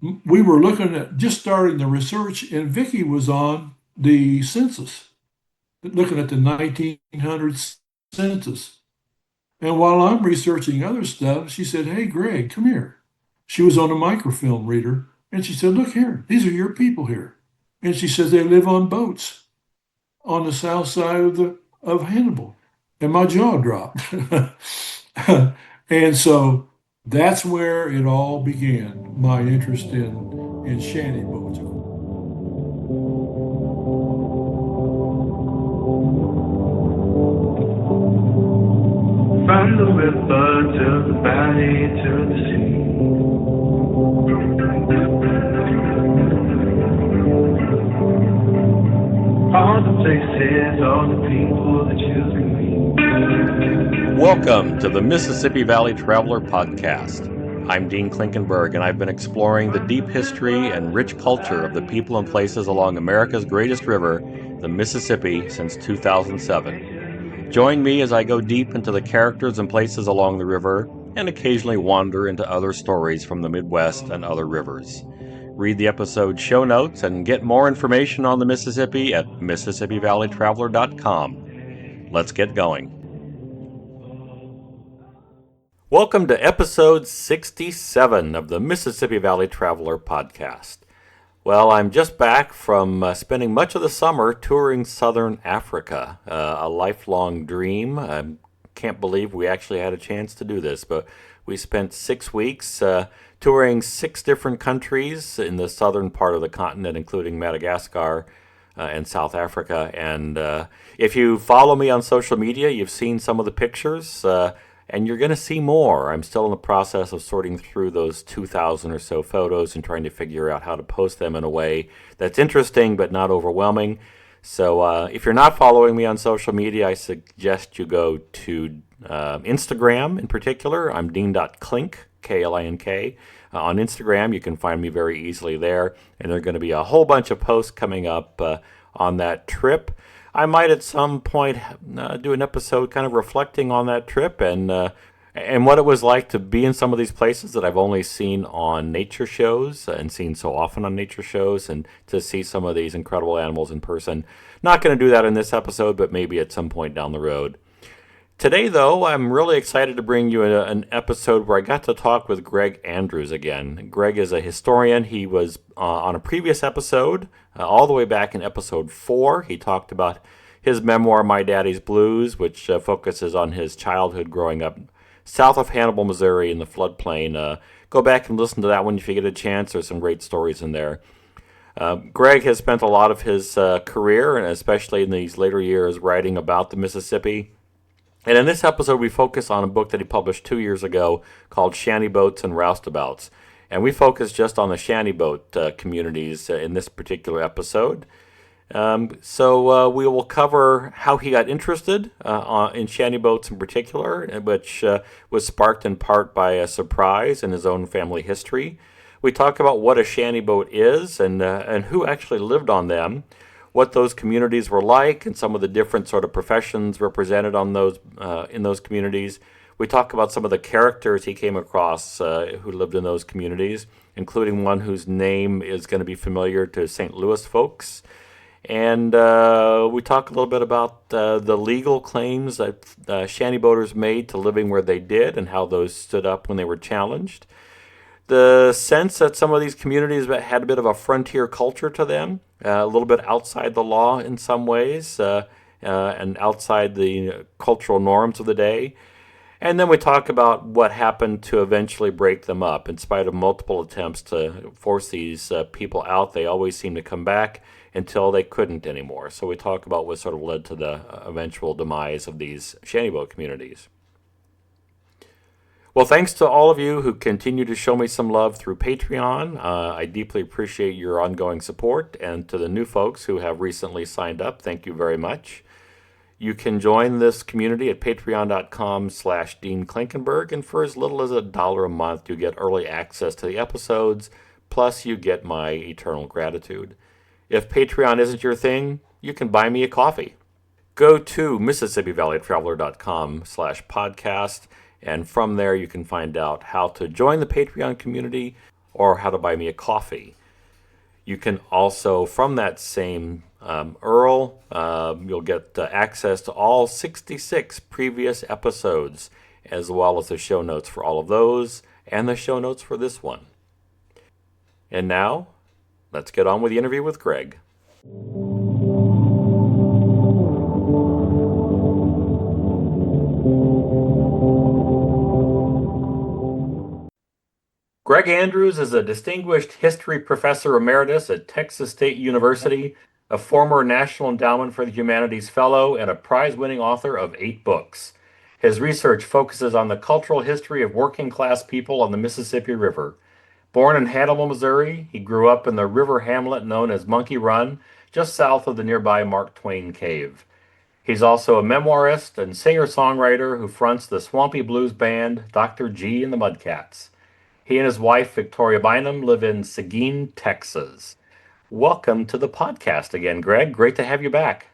we were looking at just starting the research, and Vicky was on the census, looking at the 1900s census. And while I'm researching other stuff, she said, "Hey, Greg, come here." She was on a microfilm reader, and she said, "Look here, these are your people here." And she says they live on boats on the south side of Hannibal. And my jaw dropped. And so that's where it all began, my interest in shanty boats. From the river to the valley to the sea. All the places, all the people that you can meet. Welcome to the Mississippi Valley Traveler Podcast. I'm Dean Klinkenberg, and I've been exploring the deep history and rich culture of the people and places along America's greatest river, the Mississippi, since 2007. Join me as I go deep into the characters and places along the river, and occasionally wander into other stories from the Midwest and other rivers. Read the episode show notes and get more information on the Mississippi at MississippiValleyTraveler.com. Let's get going. Welcome to episode 67 of the Mississippi Valley Traveler Podcast. Well, I'm just back from spending much of the summer touring southern Africa, a lifelong dream. I can't believe we actually had a chance to do this, but we spent 6 weeks touring 6 different countries in the southern part of the continent, including Madagascar and South Africa. And if you follow me on social media, you've seen some of the pictures. And you're going to see more. I'm still in the process of sorting through those 2,000 or so photos and trying to figure out how to post them in a way that's interesting but not overwhelming. So if you're not following me on social media, I suggest you go to Instagram in particular. I'm dean.klink, K-L-I-N-K. On Instagram, you can find me very easily there. And there are going to be a whole bunch of posts coming up on that trip. I might at some point do an episode kind of reflecting on that trip and what it was like to be in some of these places that I've only seen on nature shows and seen so often on nature shows, and to see some of these incredible animals in person. Not going to do that in this episode, but maybe at some point down the road. Today, though, I'm really excited to bring you an episode where I got to talk with Gregg Andrews again. Gregg is a historian. He was on a previous episode, all the way back in episode 4. He talked about his memoir, My Daddy's Blues, which focuses on his childhood growing up south of Hannibal, Missouri, in the floodplain. Go back and listen to that one if you get a chance. There's some great stories in there. Gregg has spent a lot of his career, and especially in these later years, writing about the Mississippi. And in this episode, we focus on a book that he published 2 years ago called Shantyboats and Roustabouts. And we focus just on the shantyboat communities in this particular episode. So we will cover how he got interested in shantyboats in particular, which was sparked in part by a surprise in his own family history. We talk about what a shantyboat is and who actually lived on them, what those communities were like, and some of the different sort of professions represented on those in those communities. We talk about some of the characters he came across who lived in those communities, including one whose name is going to be familiar to St. Louis folks. And we talk a little bit about the legal claims that shantyboaters made to living where they did and how those stood up when they were challenged. The sense that some of these communities had a bit of a frontier culture to them, a little bit outside the law in some ways, and outside the cultural norms of the day. And then we talk about what happened to eventually break them up. In spite of multiple attempts to force these people out, they always seem to come back until they couldn't anymore. So we talk about what sort of led to the eventual demise of these shantyboat communities. Well, thanks to all of you who continue to show me some love through Patreon. I deeply appreciate your ongoing support. And to the new folks who have recently signed up, thank you very much. You can join this community at patreon.com/Dean Klinkenberg, and for as little as $1 a month, you get early access to the episodes, plus you get my eternal gratitude. If Patreon isn't your thing, you can buy me a coffee. Go to MississippiValleyTraveler.com/podcast, and from there you can find out how to join the Patreon community, or How to Buy Me a Coffee. You can also, from that same URL, you'll get access to all 66 previous episodes, as well as the show notes for all of those, and the show notes for this one. And now, let's get on with the interview with Gregg. Gregg Andrews is a distinguished history professor emeritus at Texas State University, a former National Endowment for the Humanities Fellow, and a prize-winning author of 8 books. His research focuses on the cultural history of working-class people on the Mississippi River. Born in Hannibal, Missouri, he grew up in the river hamlet known as Monkey Run, just south of the nearby Mark Twain Cave. He's also a memoirist and singer-songwriter who fronts the swampy blues band Dr. G and the Mudcats. He and his wife, Victoria Bynum, live in Seguin, Texas. Welcome to the podcast again, Gregg. Great to have you back.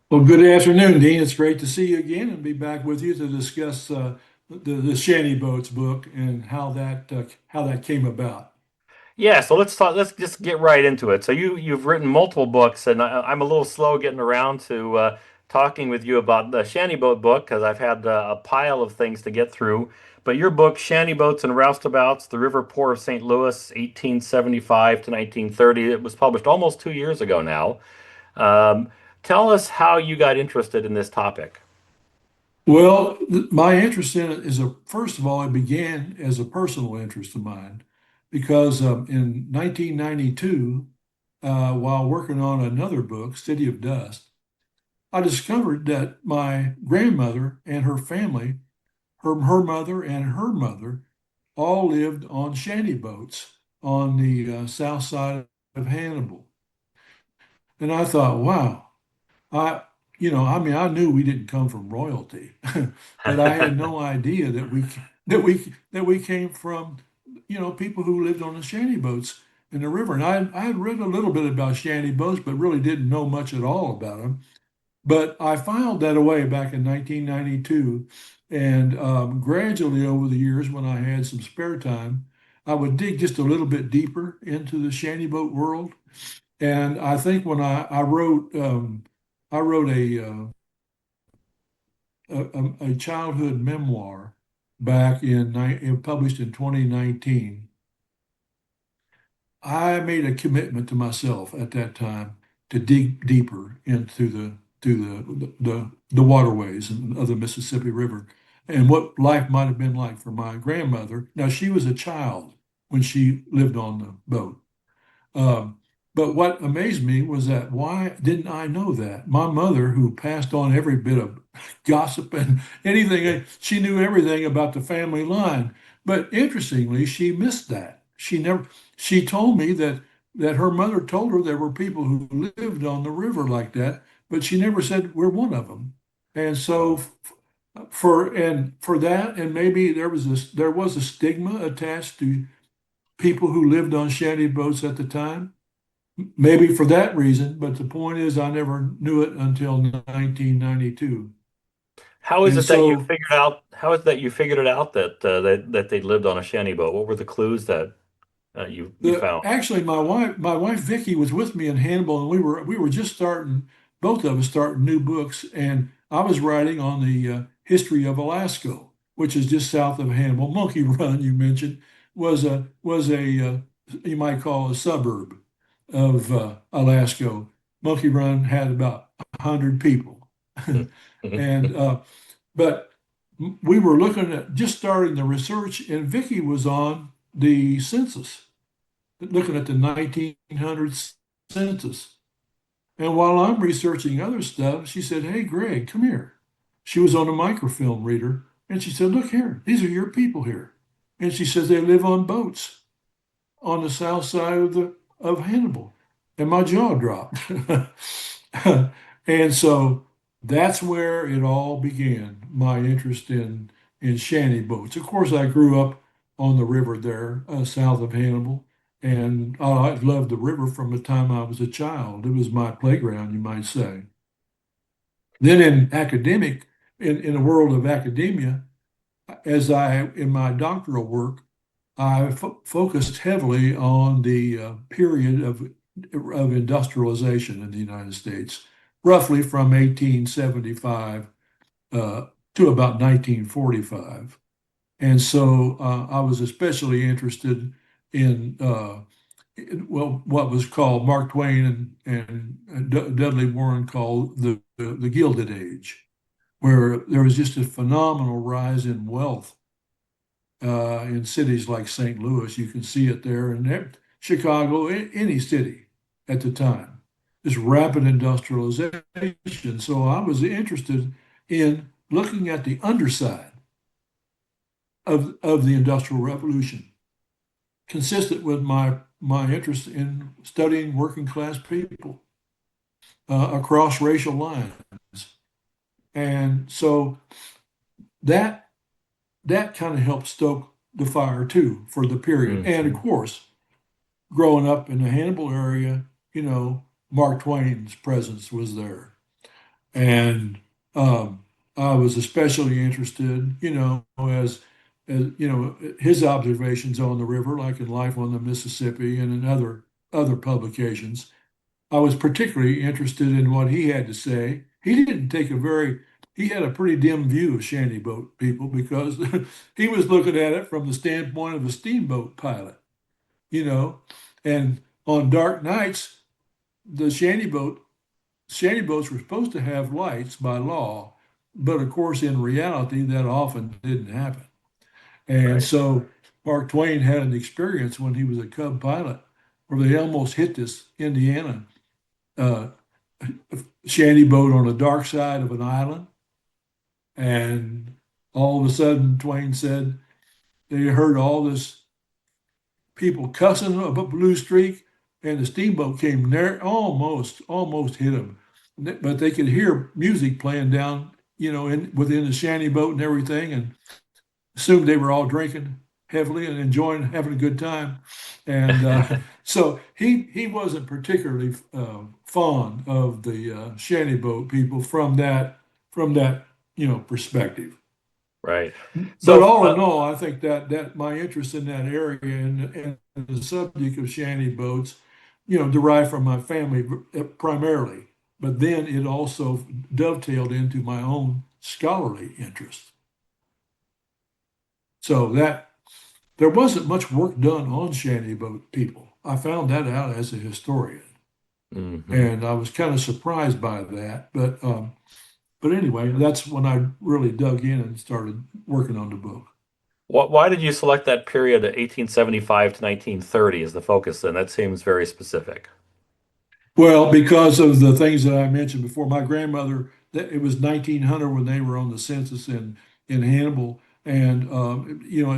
Well, good afternoon, Dean. It's great to see you again and be back with you to discuss the Shantyboats book and how that came about. Yeah, so let's talk. Let's just get right into it. So you've written multiple books, and I'm a little slow getting around to talking with you about the Shantyboat book because I've had a pile of things to get through. But your book, Shantyboats and Roustabouts: The River Port of St. Louis, 1875 to 1930, it was published almost 2 years ago now. Um, Tell us how you got interested in this topic. Well, my interest in it first of all, it began as a personal interest of mine because in 1992, while working on another book, City of Dust, I discovered that my grandmother and her family, her mother and her mother, all lived on shanty boats on the south side of Hannibal. And I thought, wow, I, I mean, I knew we didn't come from royalty, but I had no idea that we came from, people who lived on the shanty boats in the river. And I had read a little bit about shanty boats, but really didn't know much at all about them. But I filed that away back in 1992, and gradually over the years, when I had some spare time, I would dig just a little bit deeper into the shanty boat world. And I think when I wrote a childhood memoir published in 2019. I made a commitment to myself at that time to dig deeper into the waterways of the Mississippi River and what life might have been like for my grandmother. Now she was a child when she lived on the boat. Um, but what amazed me was that why didn't I know that? My mother, who passed on every bit of gossip and anything, she knew everything about the family line. But interestingly, she missed that. She told me that her mother told her there were people who lived on the river like that, but she never said we're one of them. And so for that, and maybe there was a stigma attached to people who lived on shanty boats at the time. Maybe for that reason, but the point is, I never knew it until 1992. How is And it that you so figured out? How is it that you figured it out that they lived on a shanty boat? What were the clues that you the found? actually, my wife Vicky was with me in Hannibal, and we were just starting, both of us starting new books, and I was writing on the history of Alaska, which is just south of Hannibal. Monkey Run, you mentioned, was a you might call a suburb of Alaska. Monkey Run had about 100 people, and but we were looking at just starting the research, and Vicky was on the census, looking at the 1900 census. And while I'm researching other stuff, she said, "Hey, Greg, come here." She was on a microfilm reader, and she said, "Look here, these are your people here." And she says they live on boats on the south side of Hannibal. And my jaw dropped. And so that's where it all began, my interest in shanty boats. Of course, I grew up on the river there, south of Hannibal, and I loved the river from the time I was a child. It was my playground, you might say. Then in the world of academia, in my doctoral work, I focused heavily on the period of industrialization in the United States, roughly from 1875 uh, to about 1945. And so I was especially interested in, well, what was called Mark Twain and Dudley Warren called the Gilded Age, where there was just a phenomenal rise in wealth in cities like St. Louis. You can see it there, and Chicago, any city at the time. This rapid industrialization. So I was interested in looking at the underside of the Industrial Revolution, consistent with my interest in studying working class people across racial lines. And so that that kind of helped stoke the fire too for the period. And of Hmm. course, growing up in the Hannibal area, Mark Twain's presence was there. And I was especially interested, as his observations on the river, like in Life on the Mississippi and in other publications. I was particularly interested in what he had to say. He had a pretty dim view of shantyboat people because he was looking at it from the standpoint of a steamboat pilot, you know, and on dark nights, the shantyboats were supposed to have lights by law, but of course, in reality, that often didn't happen. And Right. so Mark Twain had an experience when he was a Cub pilot where they almost hit this Indiana uh, shanty boat on the dark side of an island. And all of a sudden, Twain said they heard all this people cussing up a blue streak, and the steamboat came near, almost hit them. But they could hear music playing down, within the shanty boat and everything, and assumed they were all drinking heavily and enjoying having a good time. And so he wasn't particularly fond of the shanty boat people from that perspective. Right. But So, all in all, I think that my interest in that area and the subject of shanty boats, derived from my family primarily. But then it also dovetailed into my own scholarly interest. So that there wasn't much work done on shantyboat people. I found that out as a historian, mhm. and I was kind of surprised by that. But anyway, that's when I really dug in and started working on the book. Why did you select that period of 1875 to 1930 as the focus then? That seems very specific. Well, because of the things that I mentioned before, my grandmother, it was 1900 when they were on the census in Hannibal, and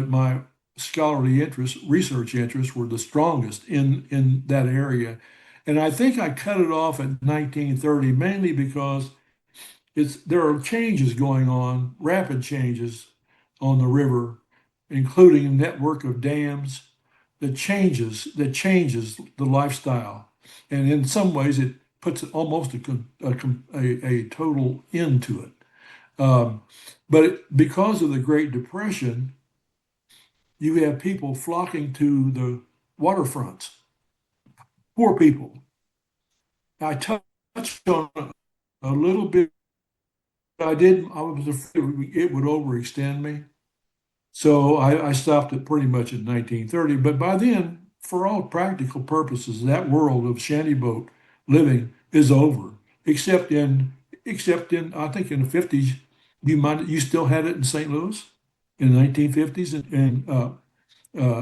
my scholarly interest, research interests were the strongest in that area, and I think I cut it off at 1930 mainly because there are changes going on, rapid changes on the river, including a network of dams that changes the lifestyle, and in some ways it puts almost a total end to it. But because of the Great Depression, you have people flocking to the waterfronts, poor people. I touched on it a little bit. I was afraid it would overextend me. So I stopped it pretty much in 1930. But by then, for all practical purposes, that world of shantyboat living is over, except in I think in the 50s, you still had it in St. Louis in the 1950s and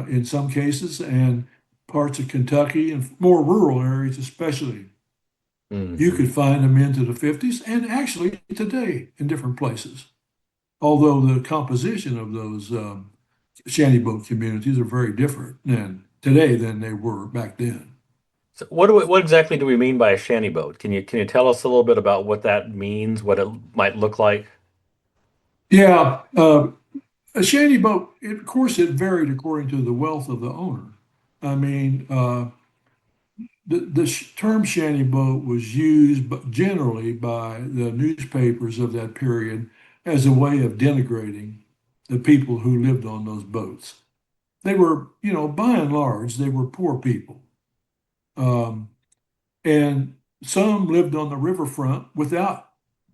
in some cases and parts of Kentucky and more rural areas especially. You Hmm. could find them into the 50s and actually today in different places. Although the composition of those shantyboat communities are very different today than they were back then. So what exactly do we mean by a shanty boat? Can you tell us a little bit about what that means, what it might look like? Yeah, a shantyboat, of course, it varied according to the wealth of the owner. I mean, the term shantyboat was used generally by the newspapers of that period as a way of denigrating the people who lived on those boats. they were, by and large, they were poor people. Um, and some lived on the riverfront without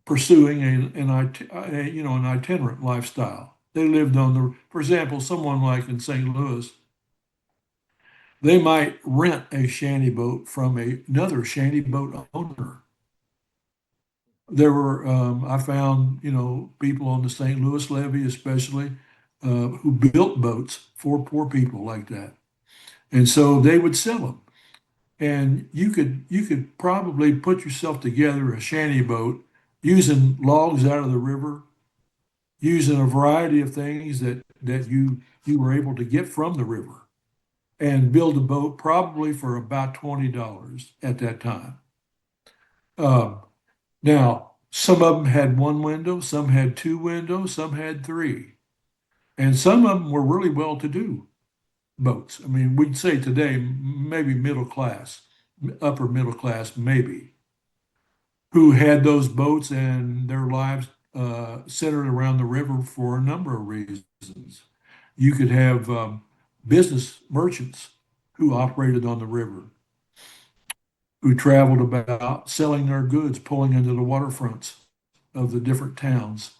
pursuing an itinerant lifestyle. They lived on for example, someone like in St. Louis, they might rent a shanty boat from another shanty boat owner. I found, people on the St. Louis levee, especially, who built boats for poor people like that. And so they would sell them. And you could probably put yourself together a shanty boat using logs out of the river, using a variety of things that you were able to get from the river, and build a boat probably for about $20 at that time. Um, Now, some of them had one window, some had two windows, some had three, and some of them were really well-to-do boats. I mean, we'd say today maybe middle class, upper middle class, maybe, who had those boats and their lives centered around the river for a number of reasons. You could have business merchants who operated on the river, who traveled about selling their goods, pulling into the waterfronts of the different towns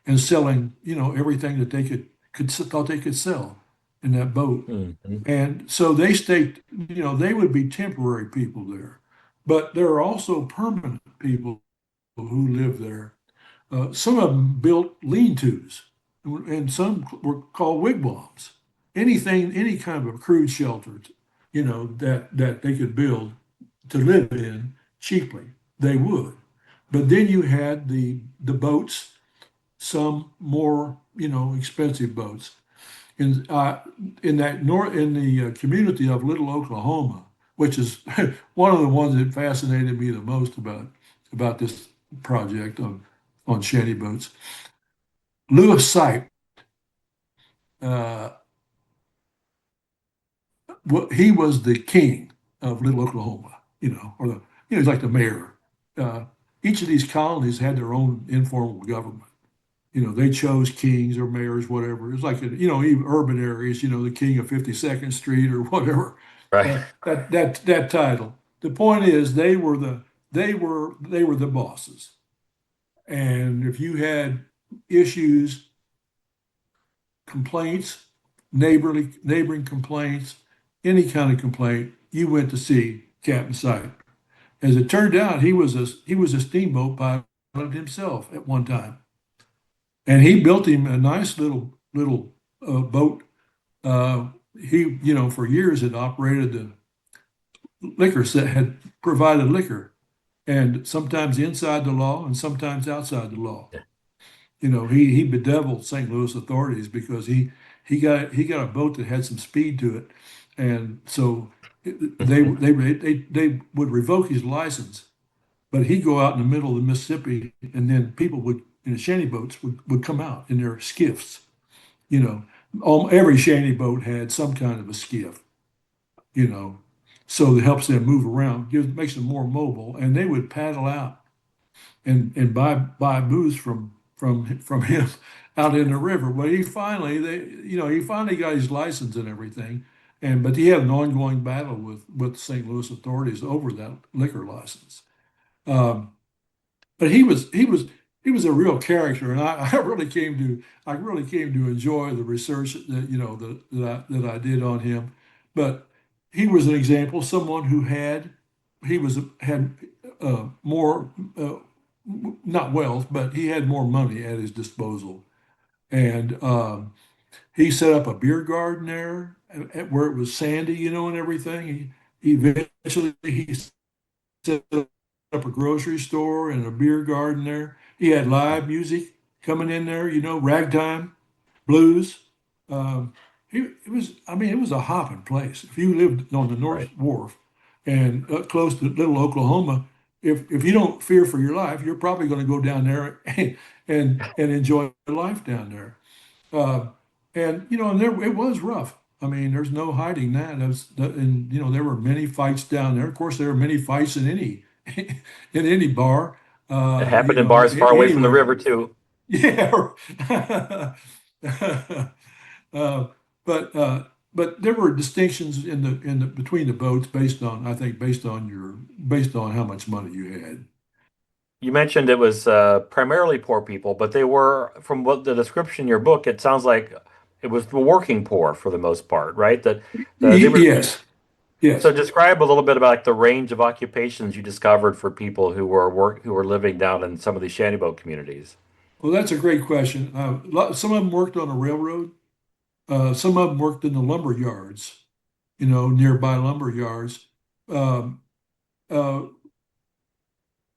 and selling, everything that they could thought they could sell in that boat. Mhm. And so they stayed, they would be temporary people there, but there are also permanent people who live there. Some of them built lean-tos, and some were called wigwams. Anything, any kind of a crude shelter, that they could build to live in cheaply, they would. But then you had the boats, some more, expensive boats. In the community of Little Oklahoma, which is one of the ones that fascinated me the most about this project on shanty boats. Louis Seipt, uh, he was the king of Little Oklahoma, or he's like the mayor. Uh, each of these colonies had their own informal government. They chose kings or mayors, whatever. It's like, even urban areas, the king of 52nd Street or whatever, Right. that title. The point is they were the bosses. And if you had issues, complaints, neighboring complaints, any kind of complaint, you went to see Captain Seipt. As it turned out, he was a steamboat pilot himself at one time, and he built him a nice little boat. He, for years had operated the liquor set, had provided liquor, and sometimes inside the law and sometimes outside the law. He bedeviled St. Louis authorities because he got a boat that had some speed to it, and so they would revoke his license, but he'd go out in the middle of the Mississippi, and then people would in the shanty boats would come out in their skiffs. You know, every shanty boat had some kind of a skiff. You know, so it helps them move around, makes them more mobile, and they would paddle out and buy booze from him out in the river. But he finally got his license and everything, but he had an ongoing battle with St. Louis authorities over that liquor license. Um, but he was a real character, and I really came to enjoy the research that I did on him. But he was an example, someone who had more, not wealth, but he had more money at his disposal, and he set up a beer garden there where it was sandy, and everything. He eventually set up a grocery store and a beer garden there. He had live music coming in there, ragtime, blues. Um, I mean, it was a hopping place. If you lived on the North Right. Wharf and close to Little Oklahoma, if you don't fear for your life, you're probably going to go down there and enjoy life down there. Uh, and there it was rough. I mean, there's no hiding that. And there were many fights down there. Of course, there were many fights in any in any bar, It happened in bars far away from the anywhere. river too. Yeah. uh, but there were distinctions in the between the boats based on, I think, based on how much money you had. You mentioned it was primarily poor people, but they were, from what the description in your book, it sounds like it was the working poor for the most part, right? That they were. Yes, So yes. describe a little bit about like the range of occupations you discovered for people who were living down in some of these shantyboat communities. Well, that's a great question. Some of them worked on a railroad. Some of them worked in the lumber yards, nearby lumber yards. Um, uh,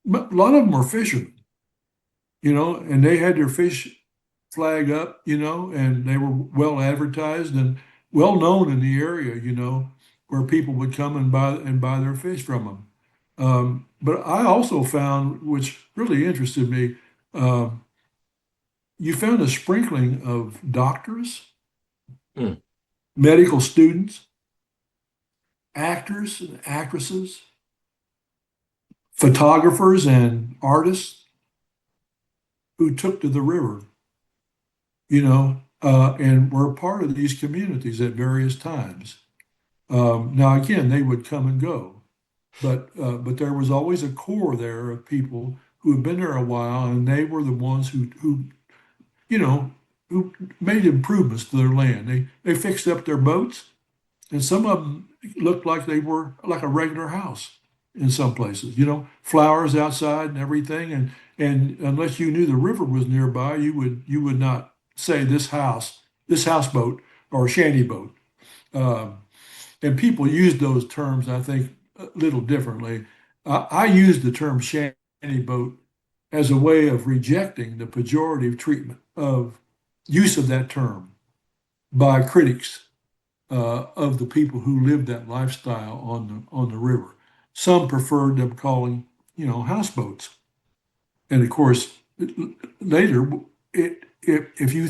but a lot of them were fishermen, and they had their fish flag up, and they were well advertised and well known in the area, where people would come and buy their fish from them. But I also found, which really interested me, um, you found a sprinkling of doctors, Hmm. medical students, actors and actresses, photographers and artists who took to the river, and were part of these communities at various times. Now, again, they would come and go, but there was always a core there of people who had been there a while, and they were the ones who you know who made improvements to their land. They fixed up their boats, and some of them looked like they were like a regular house in some places. Flowers outside and everything, and unless you knew the river was nearby, you would not say this houseboat or shanty boat. Um, and people use those terms, I think, a little differently. I use the term shanty boat as a way of rejecting the pejorative treatment of use of that term by critics of the people who lived that lifestyle on the river. Some preferred them calling, houseboats. And of course, later, if you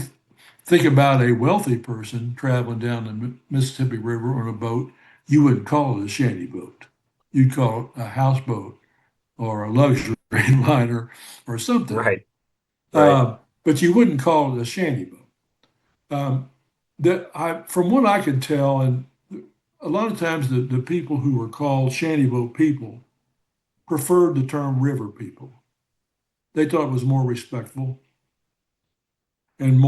think about a wealthy person traveling down the Mississippi River on a boat, you wouldn't call it a shanty boat. You'd call it a houseboat or a luxury liner or something. Right, right. But you wouldn't call it a shanty boat. Um, from what I could tell, and a lot of times the people who were called shanty boat people preferred the term river people. They thought it was more respectful and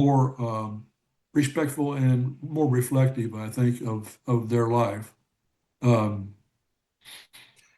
more reflective, I think, of their life. Um,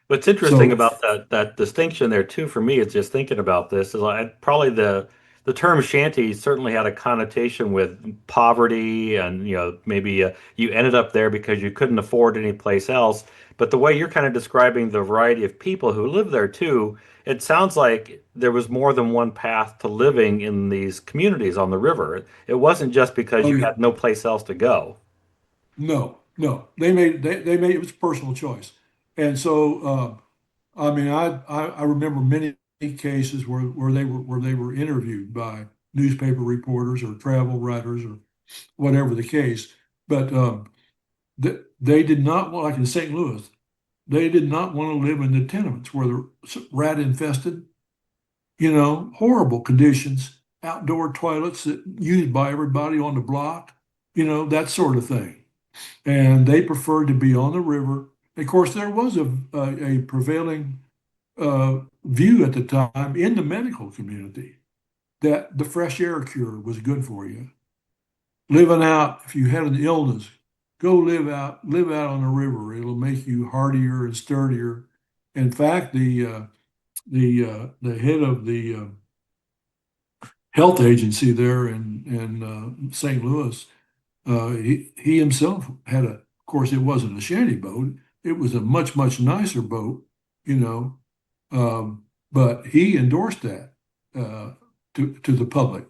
What's interesting so, about that distinction there too, for me, is just thinking about this is probably the term shanty certainly had a connotation with poverty, and maybe you ended up there because you couldn't afford any place else. But the way you're kind of describing the variety of people who live there too, it sounds like there was more than one path to living in these communities on the river. It wasn't just because oh you yeah, had no place else to go. no, no, they made it was a personal choice, and so I mean, I remember many cases where they were interviewed by newspaper reporters or travel writers or whatever the case, but they did not want, like in St. Louis, they did not want to live in the tenements where they're rat infested, horrible conditions, outdoor toilets that used by everybody on the block, that sort of thing. And they preferred to be on the river. Of course, there was a prevailing view at the time in the medical community that the fresh air cure was good for you. Living out, if you had an illness, go live out on the river. It'll make you hardier and sturdier. In fact, the head of the health agency there in St. Louis, he himself had of course, it wasn't a shanty boat. It was a much nicer boat, you know, but he endorsed that uh, to the public.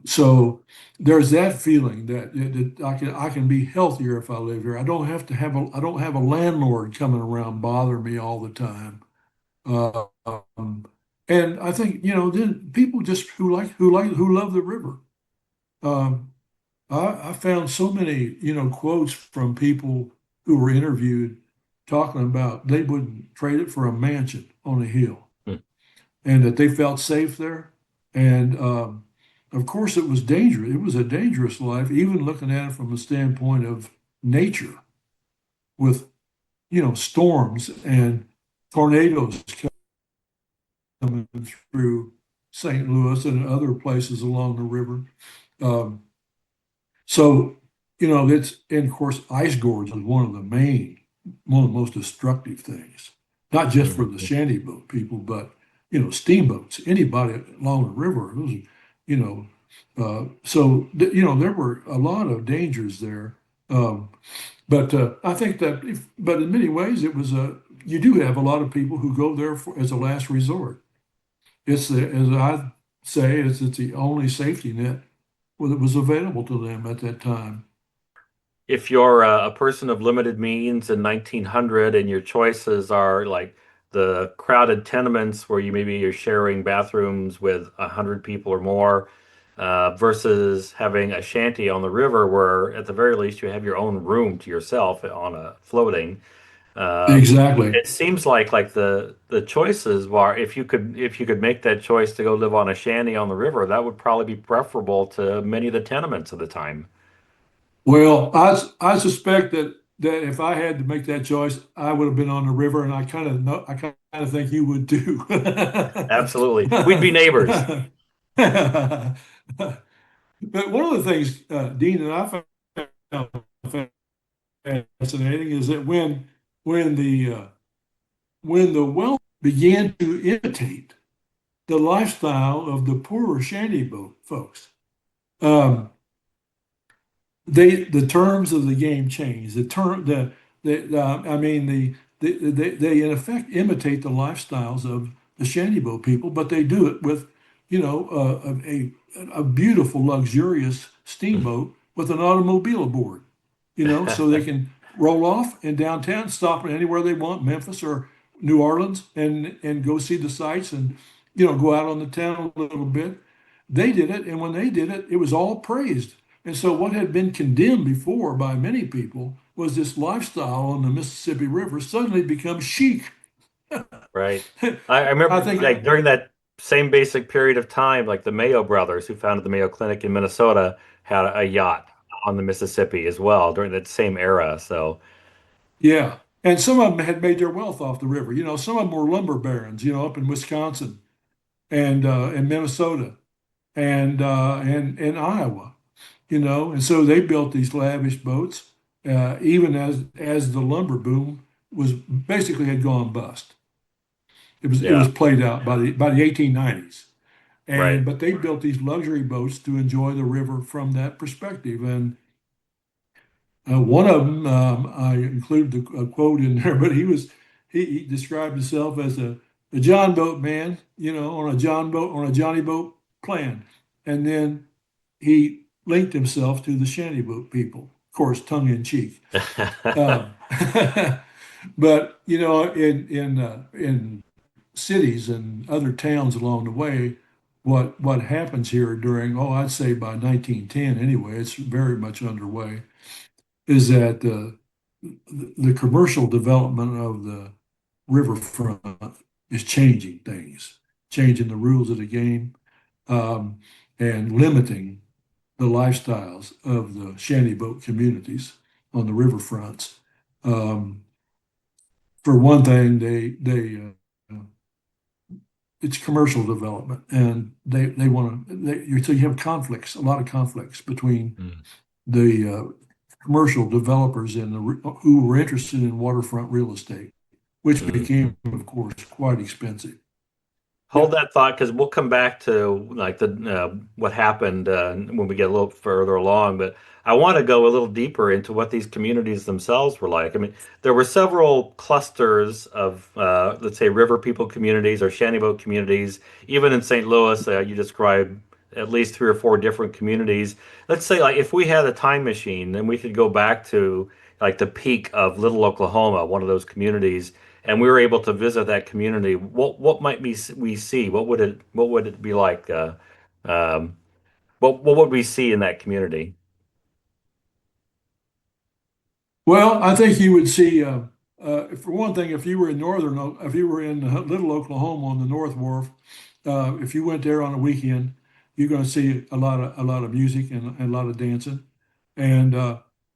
So there's that feeling that I can be healthier if I live here. I don't have a landlord coming around bothering me all the time. Uh, um, and I think then people just who love the river. Um, I found so many quotes from people who were interviewed talking about they wouldn't trade it for a mansion on a hill, Hmm. and that they felt safe there. And of course, it was dangerous. It was a dangerous life, even looking at it from the standpoint of nature, with storms and tornadoes coming through St. Louis and other places along the river. Um, so, it's, and of course, ice gorge is one of the most destructive things, not just for the Mhm. shanty boat people, but, steamboats, anybody along the river. You know, there were a lot of dangers there. Um, but I think that, but in many ways, you do have a lot of people who go there as a last resort. As I say, it's the only safety net that was available to them at that time. If you're a person of limited means in 1900 and your choices are like the crowded tenements where you're sharing bathrooms with 100 people or more, versus having a shanty on the river where at the very least you have your own room to yourself on a floating. Um, Exactly. it seems like the choices are if you could make that choice to go live on a shanty on the river, that would probably be preferable to many of the tenements of the time. Well, I suspect that if I had to make that choice, I would have been on the river, and I kind of think you would too. Absolutely. We'd be neighbors. But one of the things, Dean, and I found fascinating is that when the uh, when the wealth began to imitate the lifestyle of the poorer shanty boat folks, um, the terms of the game change. I mean they in effect imitate the lifestyles of the shantyboat people, but they do it with a beautiful luxurious steamboat with an automobile aboard, so they can roll off in downtown, stop anywhere they want, Memphis or New Orleans, and go see the sights and go out on the town a little bit. They did it, and when they did it, it was all praised. And so, what had been condemned before by many people was this lifestyle on the Mississippi River suddenly becomes chic. Right. I I remember think, like during that same basic period of time, like the Mayo brothers who founded the Mayo Clinic in Minnesota had a yacht on the Mississippi as well during that same era. So yeah. And some of them had made their wealth off the river. Some of them were lumber barons, up in Wisconsin and Minnesota and Iowa, and so they built these lavish boats, even as the lumber boom was basically had gone bust. It was yeah, played out by the 1890s, right. and but they built these luxury boats to enjoy the river from that perspective. And one of them, I included a quote in there, but he described himself as a John boat man, on a John boat on a Johnny boat plan, and then he linked himself to the shanty boat people, of course, tongue in cheek. Um, but in cities and other towns along the way, what happens here during, I'd say by 1910 anyway, it's very much underway, is that the commercial development of the riverfront is changing things, changing the rules of the game, um, and limiting the lifestyles of the shanty boat communities on the riverfronts. Um, for one thing, it's commercial development, and they want to. So you have conflicts, a lot of conflicts between Mm. the commercial developers and who were interested in waterfront real estate, which Mhm. became, of course, quite expensive. Hold Yeah. that thought because we'll come back to like the what happened when we get a little further along. But I want to go a little deeper into what these communities themselves were like. I mean, there were several clusters of let's say river people communities or shantyboat communities. Even in St. Louis, you described at least three or four different communities. Let's say like if we had a time machine, then we could go back to like the peak of Little Oklahoma, one of those communities, and we were able to visit that community, what might we see? What would it be like? Um, what would we see in that community? Well, I think you would see, for one thing, if you were in Little Oklahoma on the North Wharf, if you went there on a weekend, you're going to see a lot of music and a lot of dancing. And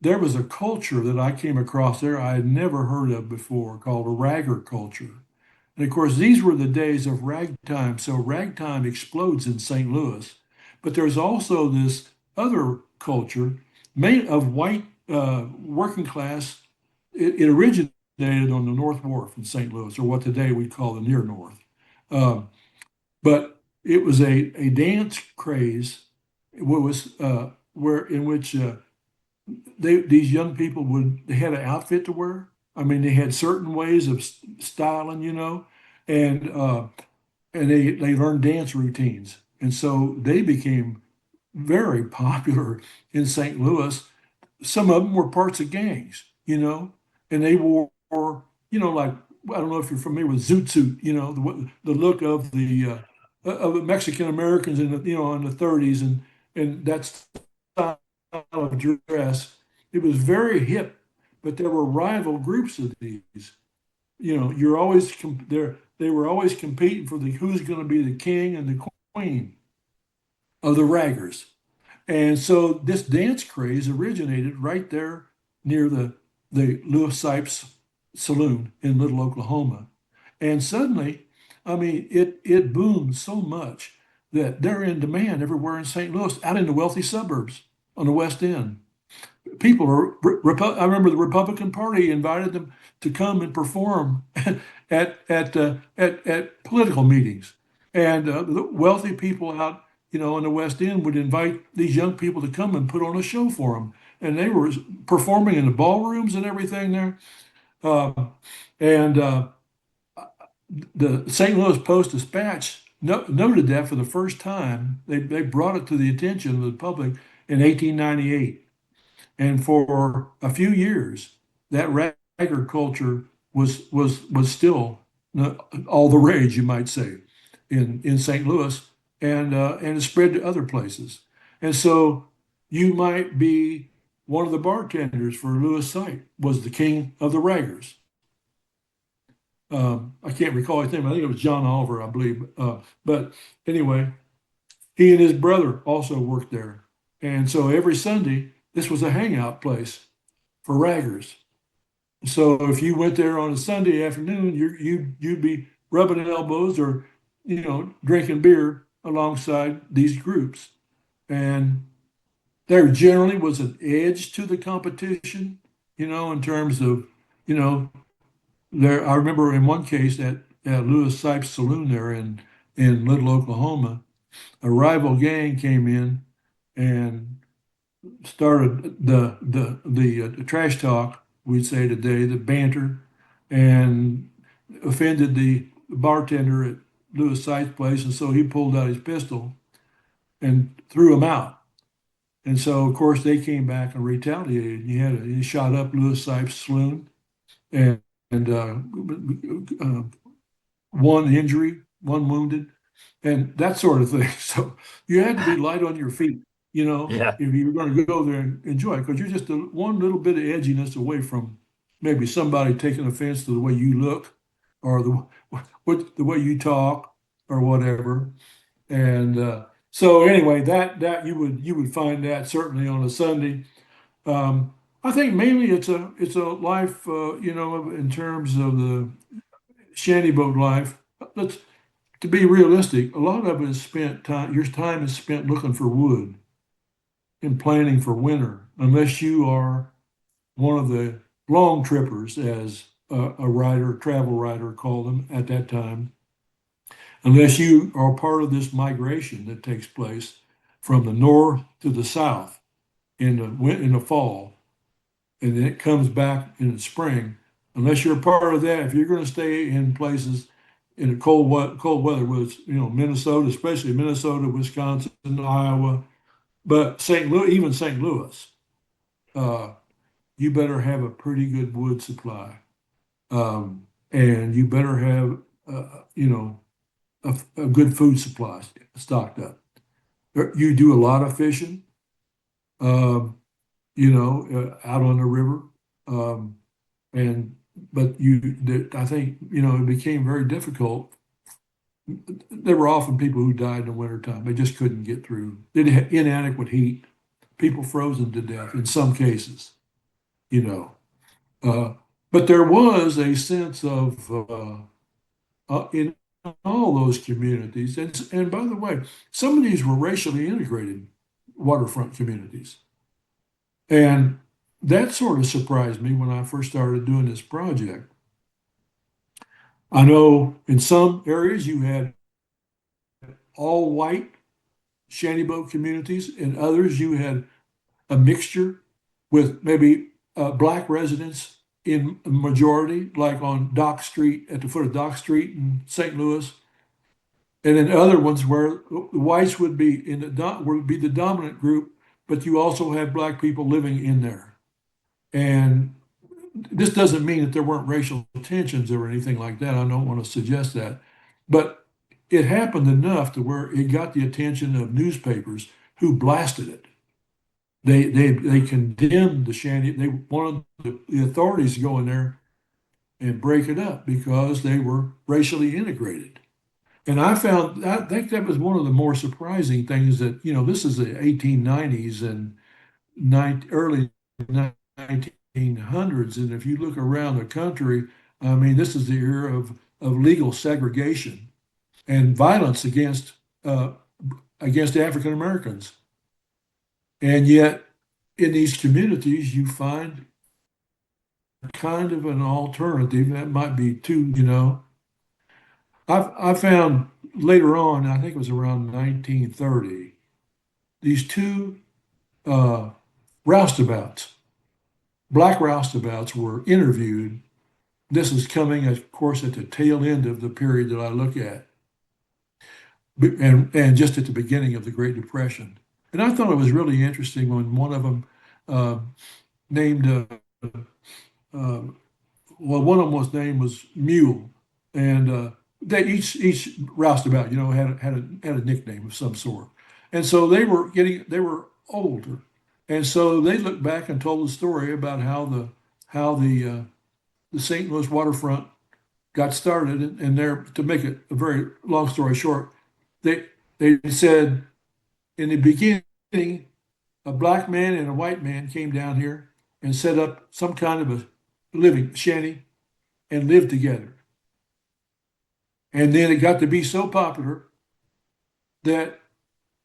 there was a culture that I came across there I had never heard of before called a ragger culture. And of course, these were the days of ragtime. So ragtime explodes in St. Louis. But there's also this other culture made of white working class. It originated on the North Wharf in St. Louis, or what today we call the Near North. Um, but it was a dance craze. What was where in which these young people they had an outfit to wear. I mean, they had certain ways of styling, and they learned dance routines, and so they became very popular in St. Louis. Some of them were parts of gangs, and they wore, like I don't know if you're familiar with zoot suit, the look of the Mexican Americans in the 30s, and that's style of dress. It was very hip, but there were rival groups of these. You're always there. They were always competing for the who's going to be the king and the queen of the raggers. And so this dance craze originated right there near the Louis Seipt Saloon in Little Oklahoma. And suddenly, I mean, it boomed so much that they're in demand everywhere in St. Louis, out in the wealthy suburbs on the West End. People are, I remember the Republican Party invited them to come and perform at political meetings, and the wealthy people out, in the West End would invite these young people to come and put on a show for them, and they were performing in the ballrooms and everything there. Uh, and the St. Louis Post Dispatch noted that for the first time. They brought it to the attention of the public in 1898. And for a few years, that ragger culture was still all the rage, you might say, in St. Louis, and it spread to other places. And so you might be one of the bartenders for Louis Seipt, was the king of the raggers. I can't recall his name. I think it was John Oliver, I believe. But anyway, he and his brother also worked there. And so every Sunday, this was a hangout place for raggers. So if you went there on a Sunday afternoon, you'd be rubbing elbows or, drinking beer alongside these groups. And there generally was an edge to the competition, in terms of, you know, I remember in one case at Louis Sipes Saloon there in Little Oklahoma, a rival gang came in and started the trash talk, we'd say today, the banter, and offended the bartender at Louis Sipes' place, and so he pulled out his pistol and threw him out. And so, of course, they came back and retaliated. He shot up Louis Sipes' saloon, and one injury, one wounded, and that sort of thing. So you had to be light on your feet, Yeah. if you were going to go there and enjoy it, because you're just one little bit of edginess away from maybe somebody taking offense to the way you look, or the way you talk, or whatever. And so anyway, that you would find that certainly on a Sunday. I think mainly it's a life, in terms of the shantyboat life. Let's To be realistic, a lot of it is spent time. Your time is spent looking for wood and planning for winter, unless you are one of the long trippers, as a writer, travel writer called them at that time. Unless you are part of this migration that takes place from the north to the south in the fall, and then it comes back in the spring. Unless you're a part of that, if you're going to stay in places in the cold weather, whether it's Minnesota, especially Minnesota, Wisconsin, Iowa, but St. Louis, even St. Louis, uh, you better have a pretty good wood supply, and you better have a good food supply stocked up. You do a lot of fishing, um, out on the river. Um, and but I think it became very difficult There were often people who died in the wintertime. They just couldn't get through. They had inadequate heat. People frozen to death in some cases, you know. Uh, but there was a sense of in all those communities, and by the way, some of these were racially integrated waterfront communities, and that sort of surprised me when I first started doing this project. I know in some areas you had all white shantyboat communities, in others you had a mixture with maybe black residents in majority, like on Dock Street, at the foot of Dock Street in St. Louis, and then other ones where the whites would be would be the dominant group, but you also had black people living in there. And this doesn't mean that there weren't racial tensions or anything like that. I don't want to suggest that, but it happened enough to where it got the attention of newspapers who blasted it. They condemned the shanty. They wanted the authorities to go in there and break it up because they were racially integrated. And I think that was one of the more surprising things that, this is the 1890s and early 1900s. And if you look around the country, I mean, this is the era of legal segregation and violence against African Americans. And yet, in these communities, you find kind of an alternative that might be too, I found later on, I think it was around 1930, these two uh, roustabouts, black roustabouts, were interviewed. This is coming, of course, at the tail end of the period that I look at, and just at the beginning of the Great Depression. And I thought it was really interesting when one of them uh, named, uh, well, one of them was name was Mule, and they each roustabout, had a nickname of some sort, and so they were older, and so they looked back and told the story about how the St. Louis waterfront got started, and there, to make it a very long story short, they said in the beginning a black man and a white man came down here and set up some kind of a living shanty and lived together. And then it got to be so popular that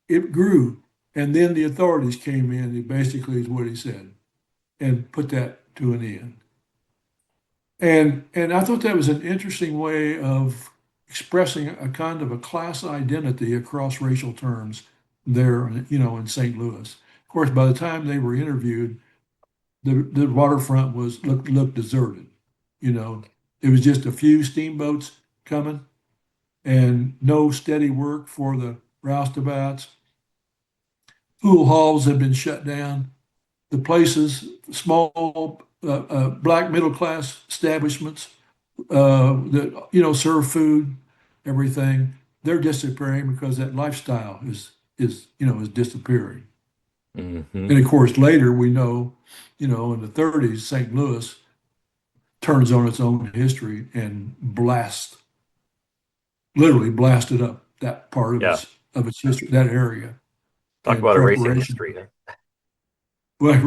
it grew. And then the authorities came in, and basically is what he said, and put that to an end. And I thought that was an interesting way of expressing a kind of a class identity across racial terms there, in St. Louis. Of course, by the time they were interviewed, the waterfront looked deserted. You know, it was just a few steamboats coming and no steady work for the roustabouts. Pool halls had been shut down. The places, small black middle class establishments that serve food, everything, they're disappearing because that lifestyle is disappearing. Hmm. And of course, later we know, in the 30s, St. Louis turns on its own history and literally blasted up that part of Yeah. its history, that area, Talk in about erasing preparation. history. Huh? Well,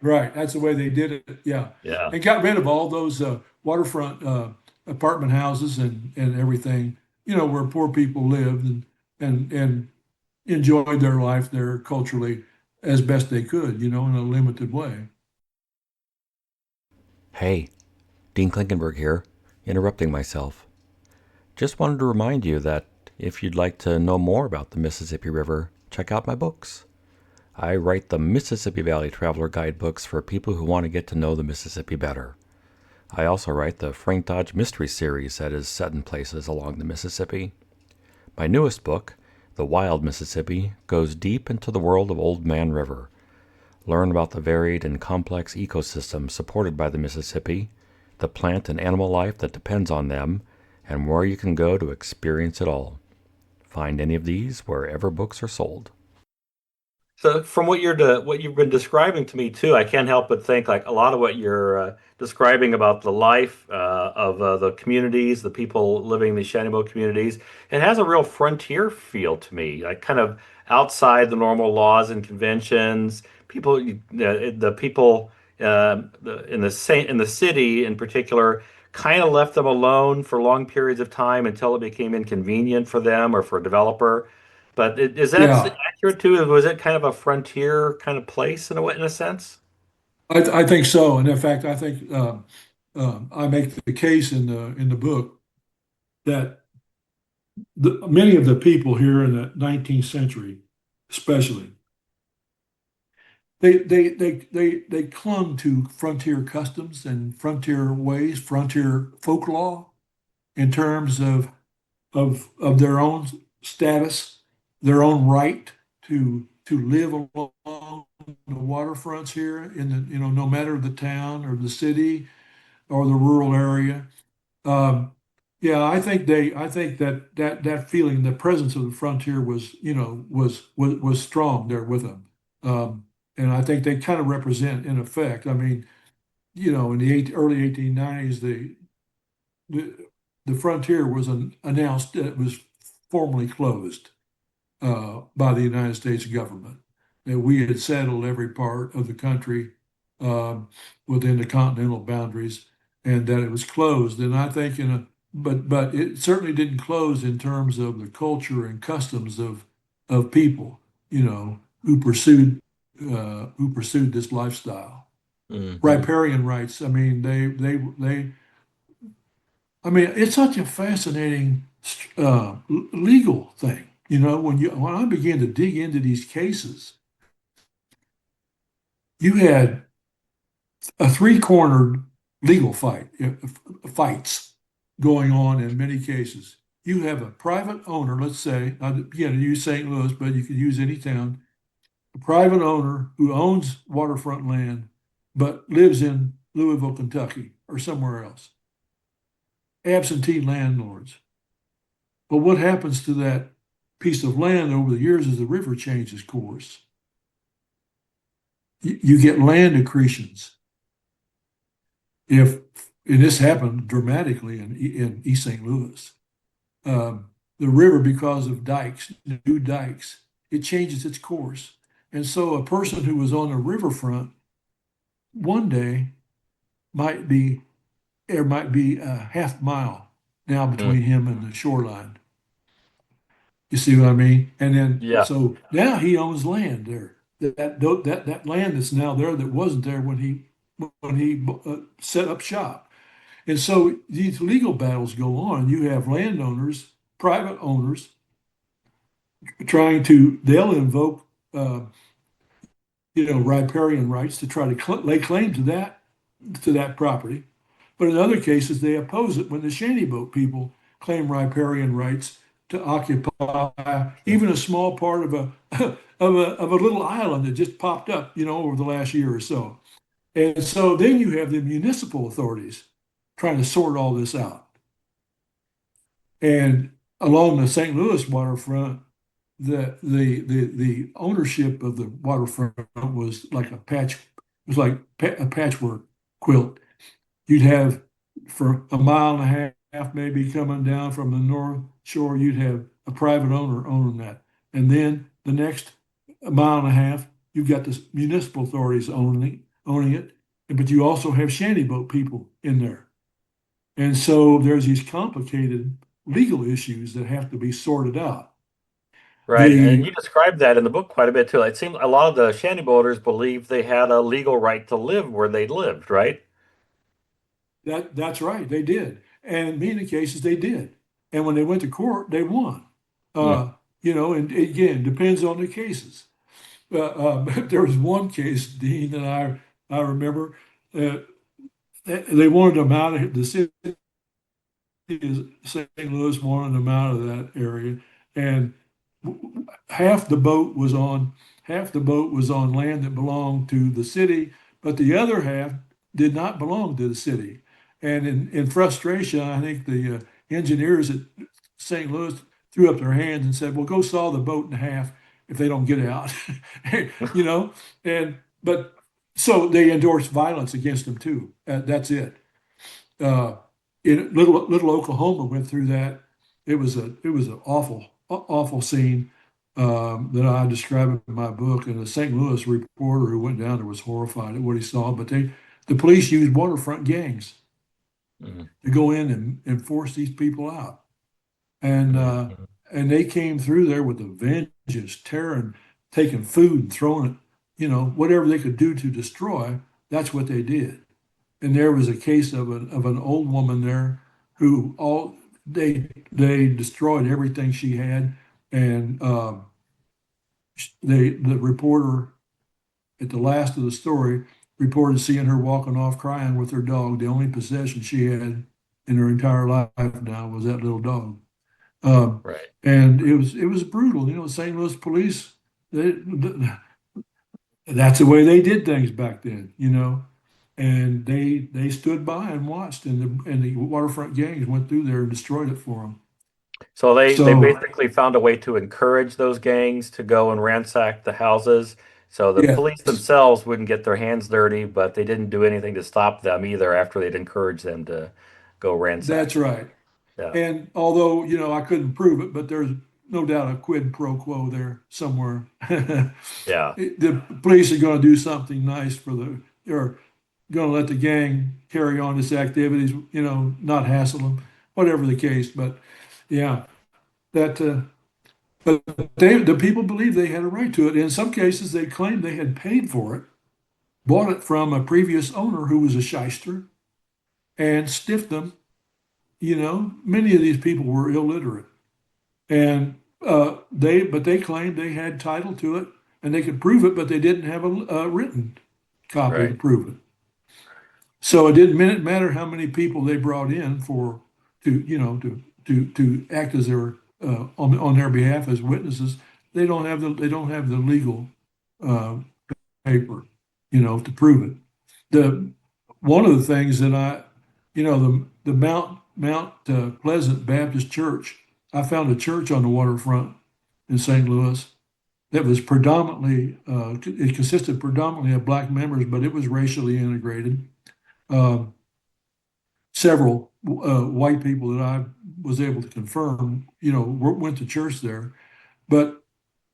right. That's the way they did it. Yeah, Yeah. and got rid of all those waterfront apartment houses and everything. Where poor people lived and enjoyed their life there culturally as best they could. In a limited way. Hey, Dean Klinkenberg here, interrupting myself. Just wanted to remind you that if you'd like to know more about the Mississippi River, check out my books. I write the Mississippi Valley Traveler guidebooks for people who want to get to know the Mississippi better. I also write the Frank Dodge Mystery Series that is set in places along the Mississippi. My newest book, The Wild Mississippi, goes deep into the world of Old Man River. Learn about the varied and complex ecosystem supported by the Mississippi, the plant and animal life that depends on them, and where you can go to experience it all. Find any of these wherever books are sold. So from what you've been describing to me too, I can't help but think like a lot of what you're describing about the life of the communities, the people living in these shantyboat communities, it has a real frontier feel to me, like kind of outside the normal laws and conventions. The people in the city in particular kind of left them alone for long periods of time until it became inconvenient for them or for a developer. But is that Yeah, accurate too? Was it kind of a frontier kind of place in in a sense? I think so. And in fact, I think I make the case in the book that many of the people here in the 19th century, especially, they clung to frontier customs and frontier ways, frontier folklore in terms of their own status, their own right to live along the waterfronts here in the, no matter the town or the city or the rural area. Um, yeah, I think that feeling, the presence of the frontier was, was strong there with them. And I think they kind of represent, in effect, I mean, in the early 1890s, the, the frontier was announced that it was formally closed by the United States government. That we had settled every part of the country um, within the continental boundaries, and that it was closed. And I think but it certainly didn't close in terms of the culture and customs of people, who pursued this lifestyle. Hmm. Riparian rights. I mean, I mean, it's such a fascinating legal thing. When I began to dig into these cases, you had a three-cornered legal fights going on in many cases. You have a private owner, let's say, again, use St. Louis, but you could use any town, a private owner who owns waterfront land, but lives in Louisville, Kentucky, or somewhere else. Absentee landlords. But what happens to that piece of land over the years as the river changes course? You get land accretions. If and this happened dramatically in East St. Louis, the river, because of dikes, new dikes, it changes its course, and so a person who was on the riverfront one day might be there might be a half mile now between him and the shoreline. You see what I mean? And then Yeah. so now he owns land there. That land that's now there that wasn't there when he set up shop. And so these legal battles go on. You have landowners, private owners, they'll invoke, uh, riparian rights to try to lay claim to that property. But in other cases, they oppose it when the shantyboat people claim riparian rights to occupy even a small part of a of a little island that just popped up, over the last year or so. And so then you have the municipal authorities trying to sort all this out. And along the St. Louis waterfront, the ownership of the waterfront was like a patchwork quilt. You'd have for a mile and a half, maybe coming down from the north shore, you'd have a private owner owning that. And then the next mile and a half, you've got the municipal authorities owning it. But you also have shantyboat people in there. And so there's these complicated legal issues that have to be sorted out. Right. And The you described that in the book quite a bit too. It seemed a lot of the shantyboaters believed they had a legal right to live where they lived, right? that's right, they did. And in many cases they did. And when they went to court, they won. Mm. And again, depends on the cases. But there was one case, Dean, that I remember. Uh, they wanted them out of the city of St. Louis, wanted them out of that area, and half the boat was on half the boat was on land that belonged to the city, but the other half did not belong to the city. And in frustration, I think the engineers at St. Louis threw up their hands and said, "Well, go saw the boat in half. if they don't get out, you know. And but so they endorsed violence against them too. That's it. Uh, in little Oklahoma went through that. It was an awful scene that I describe in my book. And the St. Louis reporter who went down there was horrified at what he saw. But the police used waterfront gangs Mhm. to go in and force these people out. And uh, Mhm. and they came through there with a vengeance, tearing, taking food and throwing it, whatever they could do to destroy. That's what they did. And there was a case of an old woman there who all they destroyed everything she had, and the reporter at the last of the story reported seeing her walking off crying with her dog. The only possession she had in her entire life now was that little dog. Um, Right. and it was brutal. St. Louis police, that's the way they did things back then. And they stood by and watched, and the waterfront gangs went through there and destroyed it for them. So they So basically found a way to encourage those gangs to go and ransack the houses. So the yes, police themselves wouldn't get their hands dirty, but they didn't do anything to stop them either after they'd encouraged them to go ransack. that's right. Yeah. And although I couldn't prove it, but there's no doubt a quid pro quo there somewhere. Yeah. The police are going to do something nice or going to let the gang carry on its activities, not hassle them, whatever the case. But yeah, that. But the people believed they had a right to it. In some cases, they claimed they had paid for it, bought it from a previous owner who was a shyster, and stiffed them. Many of these people were illiterate, and they claimed they had title to it and they could prove it, but they didn't have a written copy to Right. prove it. So it didn't matter how many people they brought in for to act as their on their behalf as witnesses. They don't have the legal uh, paper, to prove it. The One of the things that the Mount Pleasant Baptist Church. I found a church on the waterfront in St. Louis that was it consisted predominantly of black members, but it was racially integrated. Um, Several white people that I was able to confirm, went to church there, but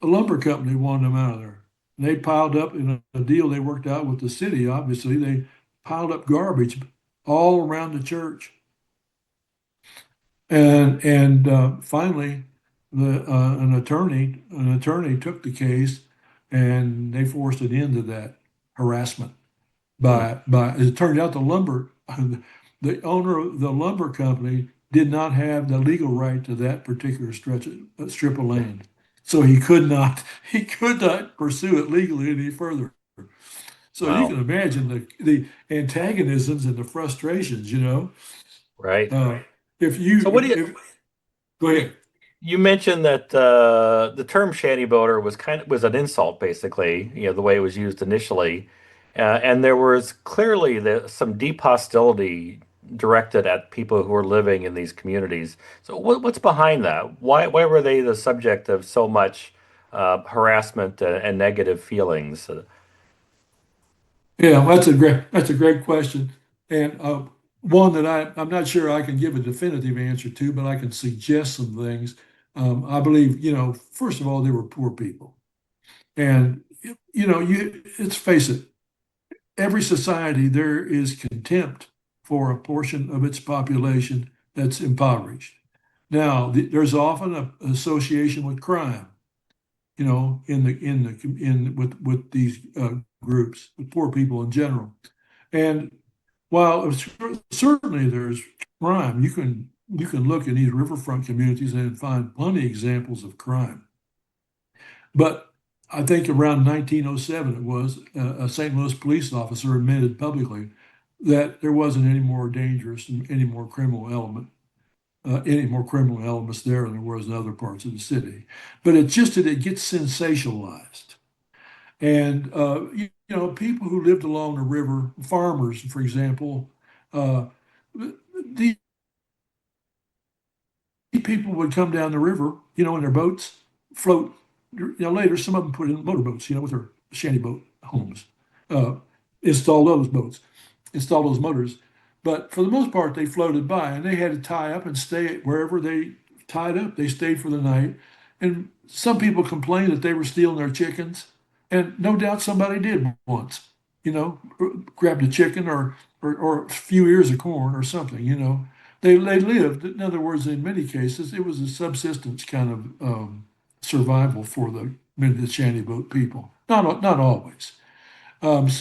a lumber company wanted them out of there. And they piled up in a deal they worked out with the city. Obviously, they piled up garbage all around the church, and finally, an attorney took the case, and they forced an end to that harassment Hmm. by it turned out the owner of the lumber company did not have the legal right to that particular strip of land, so he could not pursue it legally any further. So you can Wow. imagine the antagonisms and the frustrations. Right. Uh, if So you what do you if Go you, ahead. you mentioned that the term shantyboater was an insult, basically, the way it was used initially, and there was clearly some deep hostility directed at people who were living in these communities. So what's behind that? Why were they the subject of so much harassment and negative feelings? Yeah, that's a great question, and one that I'm not sure I can give a definitive answer to, but I can suggest some things. I believe, first of all, they were poor people, and let's face it, every society there is contempt for a portion of its population that's impoverished. Now, there's often an association with crime, in with these groups, with poor people in general. And while certainly there's crime, you can look in these riverfront communities and find plenty of examples of crime. But I think around 1907, it was a St. Louis police officer admitted publicly that there wasn't any more dangerous and any more criminal elements there than there was in other parts of the city. But it's just that it gets sensationalized. And people who lived along the river, farmers, for example, uh, these people would come down the river, in their boats, float later some of them put in motorboats, with their shantyboat homes, uh, install those boats, install those motors. But for the most part, they floated by, and they had to tie up and stay wherever they tied up. They stayed for the night. And some people complained that they were stealing their chickens, and no doubt somebody did once, grabbed a chicken or a few ears of corn or something. They lived. In other words, in many cases, it was a subsistence kind of survival for the shantyboat people. Not always. And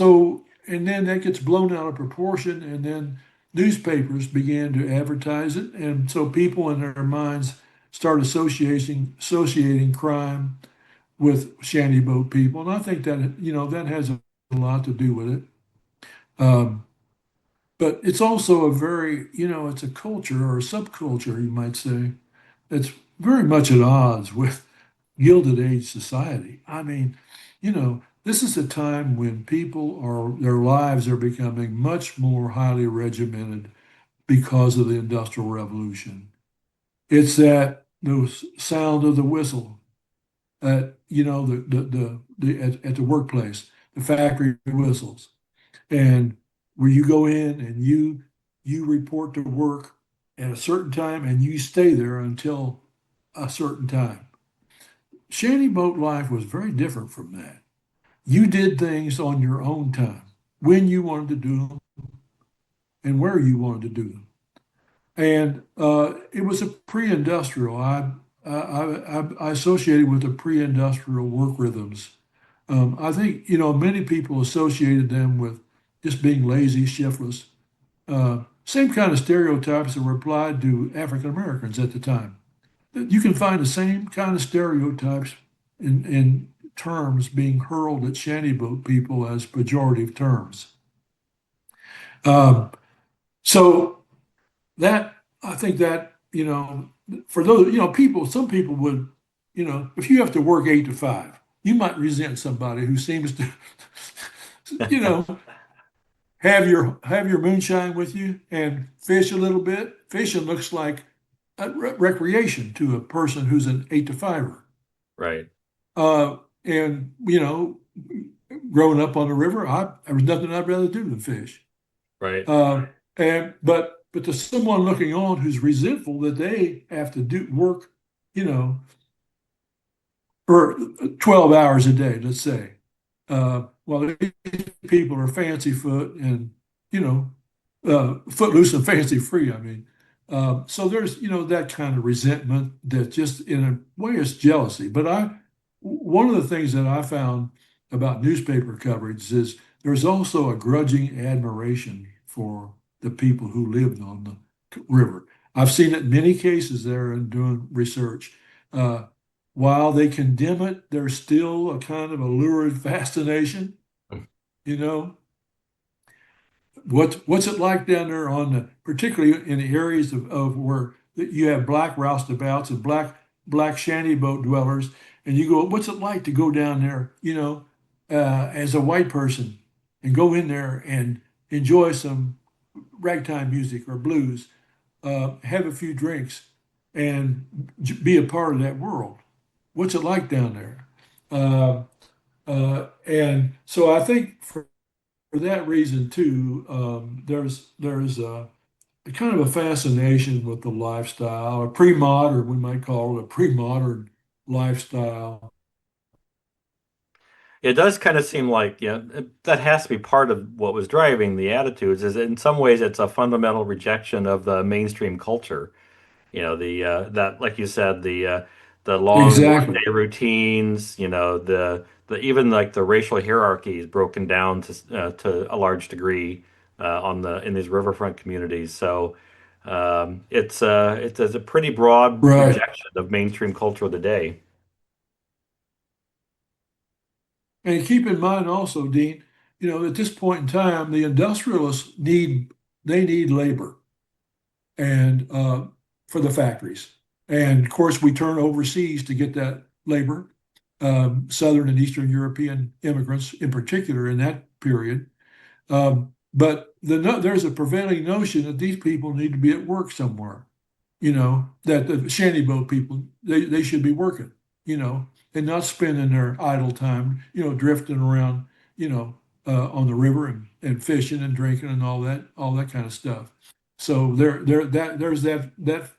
then that gets blown out of proportion, and then newspapers began to advertise it, and so people in their minds start associating crime with shantyboat people, and I think that that has a lot to do with it. Um, but it's also a very it's a culture or a subculture, you might say, that's very much at odds with Gilded Age society. I mean, this is a time when their lives are becoming much more highly regimented because of the Industrial Revolution. It's that the sound of the whistle at at the workplace, the factory whistles, and where you go in and you report to work at a certain time and you stay there until a certain time. Shantyboat life was very different from that. You did things on your own time, when you wanted to do them and where you wanted to do them. And it was a pre-industrial. I associated with the pre-industrial work rhythms. I think many people associated them with just being lazy, shiftless. Same kind of stereotypes that were applied to African Americans at the time. You can find the same kind of stereotypes in terms being hurled at shantyboat people as pejorative terms. Um, so that I think that for those people, some people would if you have to work 8 to 5, you might resent somebody who seems to you know have your moonshine with you and fish a little bit. Fishing looks like a recreation to a person who's an 8 to 5er. Right. And growing up on the river, there was nothing I'd rather do than fish. Right. But to someone looking on who's resentful that they have to do work, you know, for 12 hours a day, let's say, while these people are fancy foot and footloose and fancy free. I mean, so there's that kind of resentment that just in a way is jealousy. But one of the things that I found about newspaper coverage is there's also a grudging admiration for the people who lived on the river. I've seen it in many cases there in doing research. Uh, while they condemn it, there's still a kind of a lurid fascination. You know, what's it like down there particularly in the areas of where you have black roustabouts and black shantyboat dwellers, and you go, what's it like to go down there, as a white person and go in there and enjoy some ragtime music or blues, have a few drinks, and be a part of that world. What's it like down there? Uh, and so I think for that reason too, there's a kind of a fascination with the lifestyle, a pre-modern, we might call it a pre-modern lifestyle. It does kind of seem like, that has to be part of what was driving the attitudes, is in some ways it's a fundamental rejection of the mainstream culture. The that, like you said, the long Exactly. workday routines, the even like the racial hierarchy is broken down to a large degree on the in these riverfront communities. So it's a pretty broad Right. rejection of mainstream culture of the day. And keep in mind also, Dean, at this point in time, the industrialists need labor and for the factories. And of course, we turn overseas to get that labor, Southern and Eastern European immigrants in particular in that period. But there's a prevailing notion that these people need to be at work somewhere, that the shantyboat people, they should be working, you know. and not spending their idle time, drifting around, on the river and fishing and drinking and all that kind of stuff. So there's that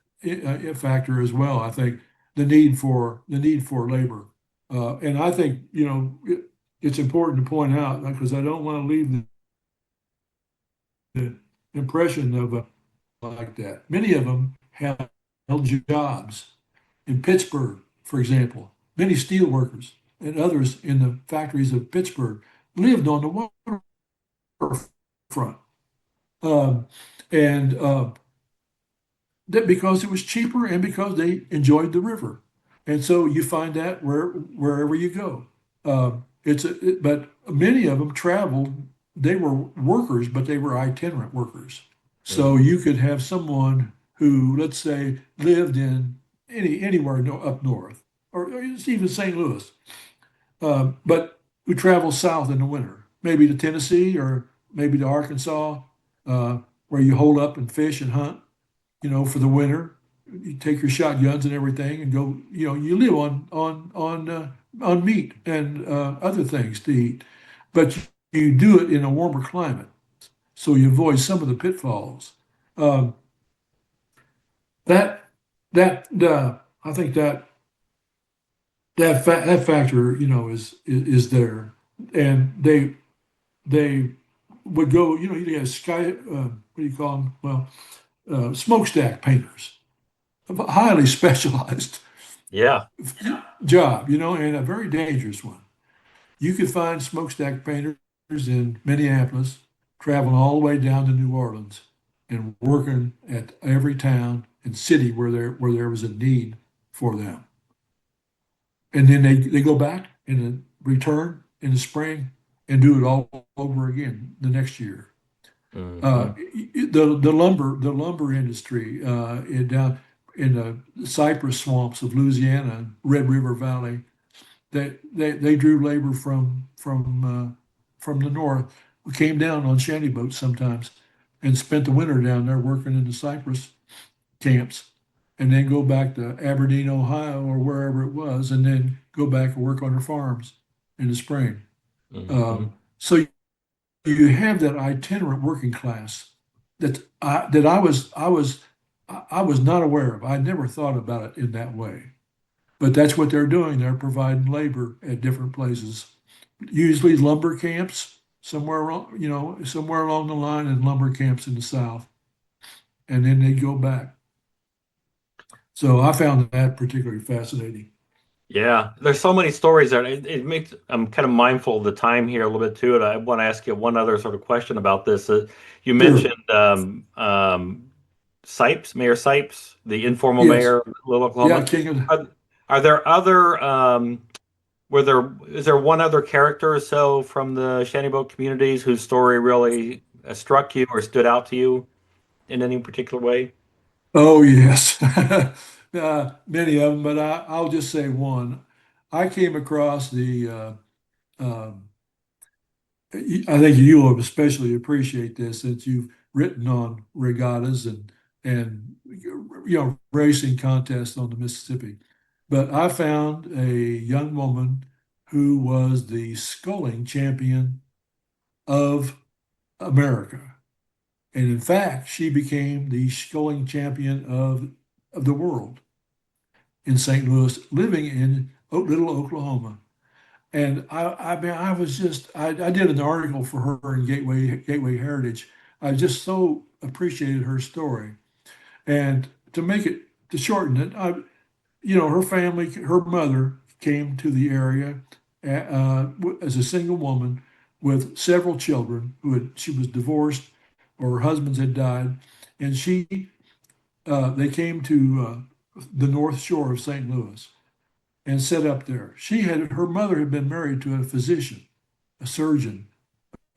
factor as well. I think the need for labor, and I think it's important to point out because I don't want to leave the impression of like that. Many of them have held jobs in Pittsburgh, for example. Many steel workers and others in the factories of Pittsburgh lived on the waterfront. Um, and that because it was cheaper and because they enjoyed the river. And so you find that wherever you go. But many of them traveled. They were workers, but they were itinerant workers. So Mhm. you could have someone who, let's say, lived in anywhere up north, or even St. Louis, but who travels south in the winter, maybe to Tennessee or maybe to Arkansas, where you hold up and fish and hunt, for the winter. You take your shotguns and everything and go. You live on meat and other things to eat, but you do it in a warmer climate, so you avoid some of the pitfalls. Um, that I think that factor, is there, and they would go. You have sky. What do you call them? Well, smokestack painters, a highly specialized Yeah. job, and a very dangerous one. You could find smokestack painters in Minneapolis, traveling all the way down to New Orleans, and working at every town and city where there was a need for them. And then they go back and then return in the spring and do it all over again the next year. Hmm. The lumber industry down in the cypress swamps of Louisiana, Red River Valley, they drew labor from the north, who came down on shantyboats sometimes and spent the winter down there working in the cypress camps, and then go back to Aberdeen, Ohio, or wherever it was, and then go back and work on their farms in the spring. Hmm. So you have that itinerant working class that I was not aware of. I never thought about it in that way. But that's what they're doing. They're providing labor at different places, usually lumber camps somewhere along the line, and lumber camps in the South, and then they go back. So I found that particularly fascinating. Yeah, there's so many stories there. It makes I'm kind of mindful of the time here a little bit too, and I want to ask you one other sort of question about this. You Sure. mentioned Seipt, Mayor Seipt, the informal Yes. mayor of Little Yeah. Oklahoma. King of. Are there other were there is there one other character or so from the shantyboat communities whose story really struck you or stood out to you in any particular way? Oh yes. Many of them, but I'll just say one. I came across um, I think you will especially appreciate this since you've written on regattas and racing contests on the Mississippi. But I found a young woman who was the sculling champion of America. And in fact, she became the sculling champion of the world in St. Louis, living in Little Oklahoma. And I mean, I was just, I did an article for her in Gateway Heritage. I just so appreciated her story. And to shorten it, her family, her mother came to the area as a single woman with several children she was divorced or her husbands had died. And they came to the North Shore of St. Louis and set up there. Her mother had been married to a physician, a surgeon,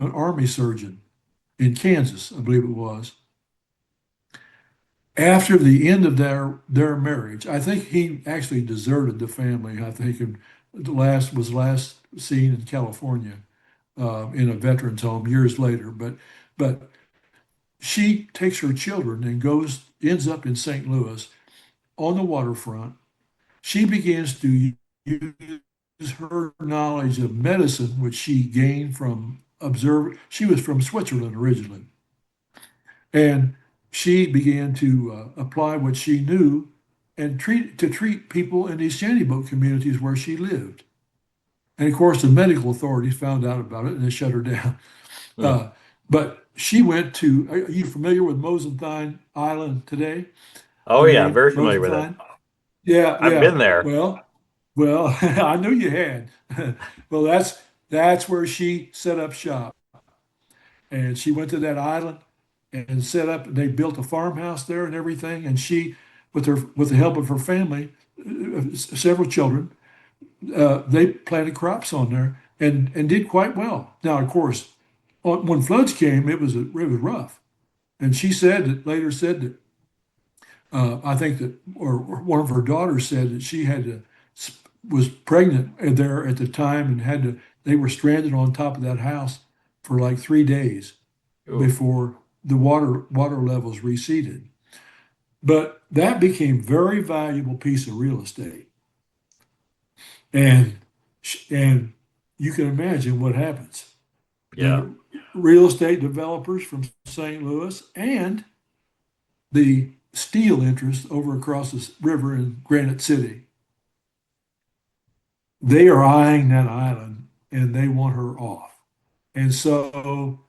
an army surgeon in Kansas, I believe it was. After the end of their marriage, I think he actually deserted the family. I think and last seen in California in a veterans home years later. But she takes her children and ends up in St. Louis on the waterfront. She begins to use her knowledge of medicine, which she gained from observe. She was from Switzerland originally, and she began to apply what she knew and treat people in these shantyboat communities where she lived. And of course, the medical authorities found out about it and they shut her down. Mm. Uh, but she went to, are you familiar with Mosenthein Island today? Oh, The yeah, name very familiar with it. Mosenthein? Yeah, I've yeah. been there. Well, I knew you had. Well, that's where she set up shop. And she went to that island and set up, they built a farmhouse there and everything. And she, with the help of her family, several children, they planted crops on there and did quite well. Now, of course, when floods came, it was rough. And she said that later said that I think that or one of her daughters said that she had to was pregnant there at the time and had to they were stranded on top of that house for like 3 days Ooh, before the water levels receded. But that became very valuable piece of real estate. And and you can imagine what happens. yeah. The real estate developers from St. Louis and the steel interest over across the river in Granite City, they are eyeing that island and they want her off. And so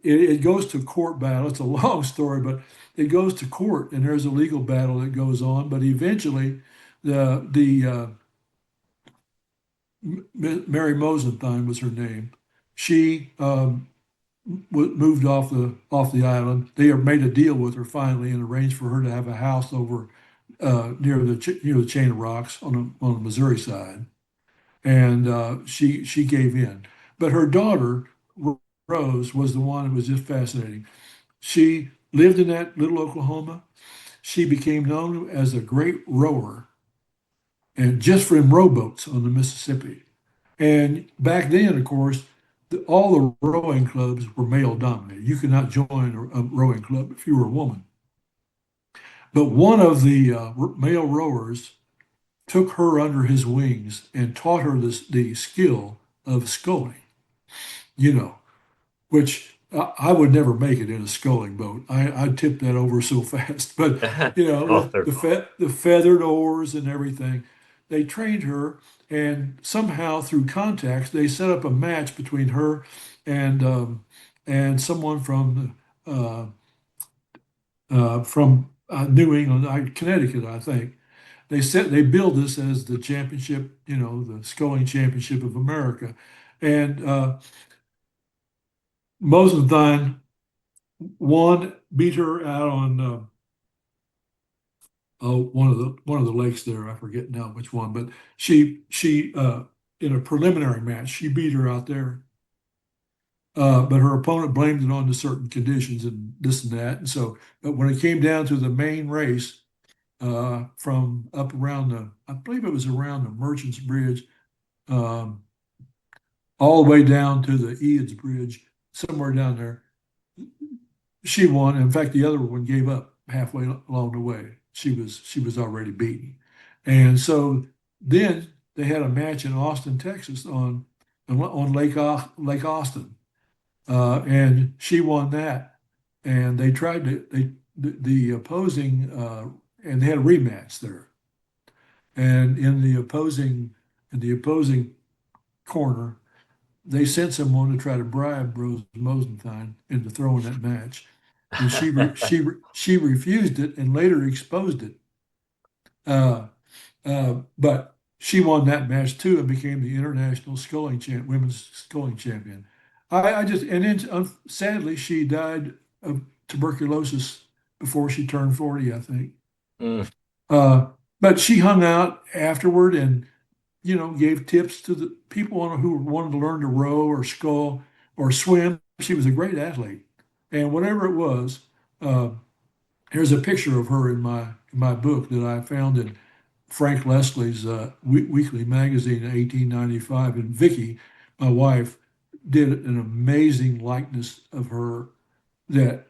it goes to court battle. It's a long story, but it goes to court and there's a legal battle that goes on. But eventually, the Mary Mosenthein was her name. She moved off the island. They made a deal with her finally and arranged for her to have a house over near the chain of rocks on the Missouri side, and she gave in. But her daughter Rose was the one that was just fascinating. She lived in that little Oklahoma. She became known as a great rower, and just from rowboats on the Mississippi. And back then, of course, all the rowing clubs were male dominated. You could not join a rowing club if you were a woman. But one of the male rowers took her under his wings and taught her the skill of sculling, you know, which I would never make it in a sculling boat. I'd tip that over so fast. But, Oh, the feathered oars and everything, they trained her. And somehow through contacts, they set up a match between her and someone from New England, Connecticut, I think. They billed this as the championship, the sculling championship of America, and Mosenthine won, beat her out on one of the lakes there. I forget now which one, but she in a preliminary match she beat her out there. But her opponent blamed it on the certain conditions and this and that. And so, but when it came down to the main race, from up around I believe it was around the Merchants Bridge, um, all the way down to the Eads Bridge, somewhere down there, she won. In fact, the other one gave up halfway along the way. She was already beaten, and so then they had a match in Austin, Texas, on Lake Austin, and she won that. And they tried to the opposing and they had a rematch there. And in the opposing corner, they sent someone to try to bribe Rose Mosenthine into throwing that match, and she refused it and later exposed it. But she won that match too and became the international women's sculling champion. I just and then sadly she died of tuberculosis before she turned 40, I think. mm. Uh, but she hung out afterward and gave tips to the people who wanted to learn to row or scull or swim. She was a great athlete, and whatever it was, uh, here's a picture of her in my book that I found in Frank Leslie's weekly magazine in 1895. And Vicky, my wife, did an amazing likeness of her that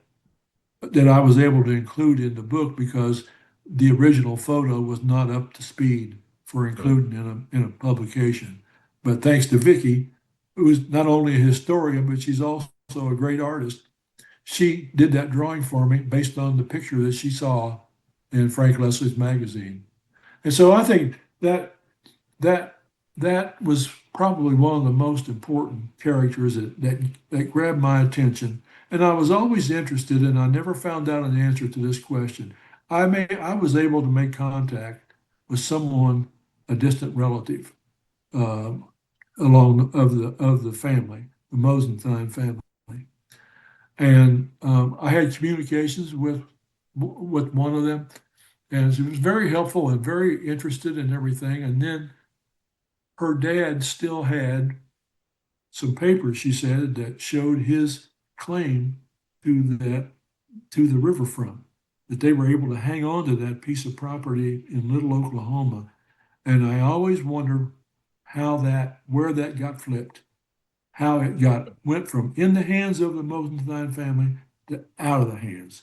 I was able to include in the book because the original photo was not up to speed for Mm. including in a publication. But thanks to Vicky, who is not only a historian, but she's also a great artist. She did that drawing for me based on the picture that she saw in Frank Leslie's magazine. And so I think that that was probably one of the most important characters that grabbed my attention. And I was always interested, and I never found out an answer to this question. I was able to make contact with someone, a distant relative, uh, along of the family, the Mosenthein family, and I had communications with one of them, and she was very helpful and very interested in everything. And then her dad still had some papers, she said, that showed his claim to that to the riverfront, that they were able to hang on to that piece of property in Little, Oklahoma. And I always wondered where that got flipped, how it went from in the hands of the Mosenthein family to out of the hands.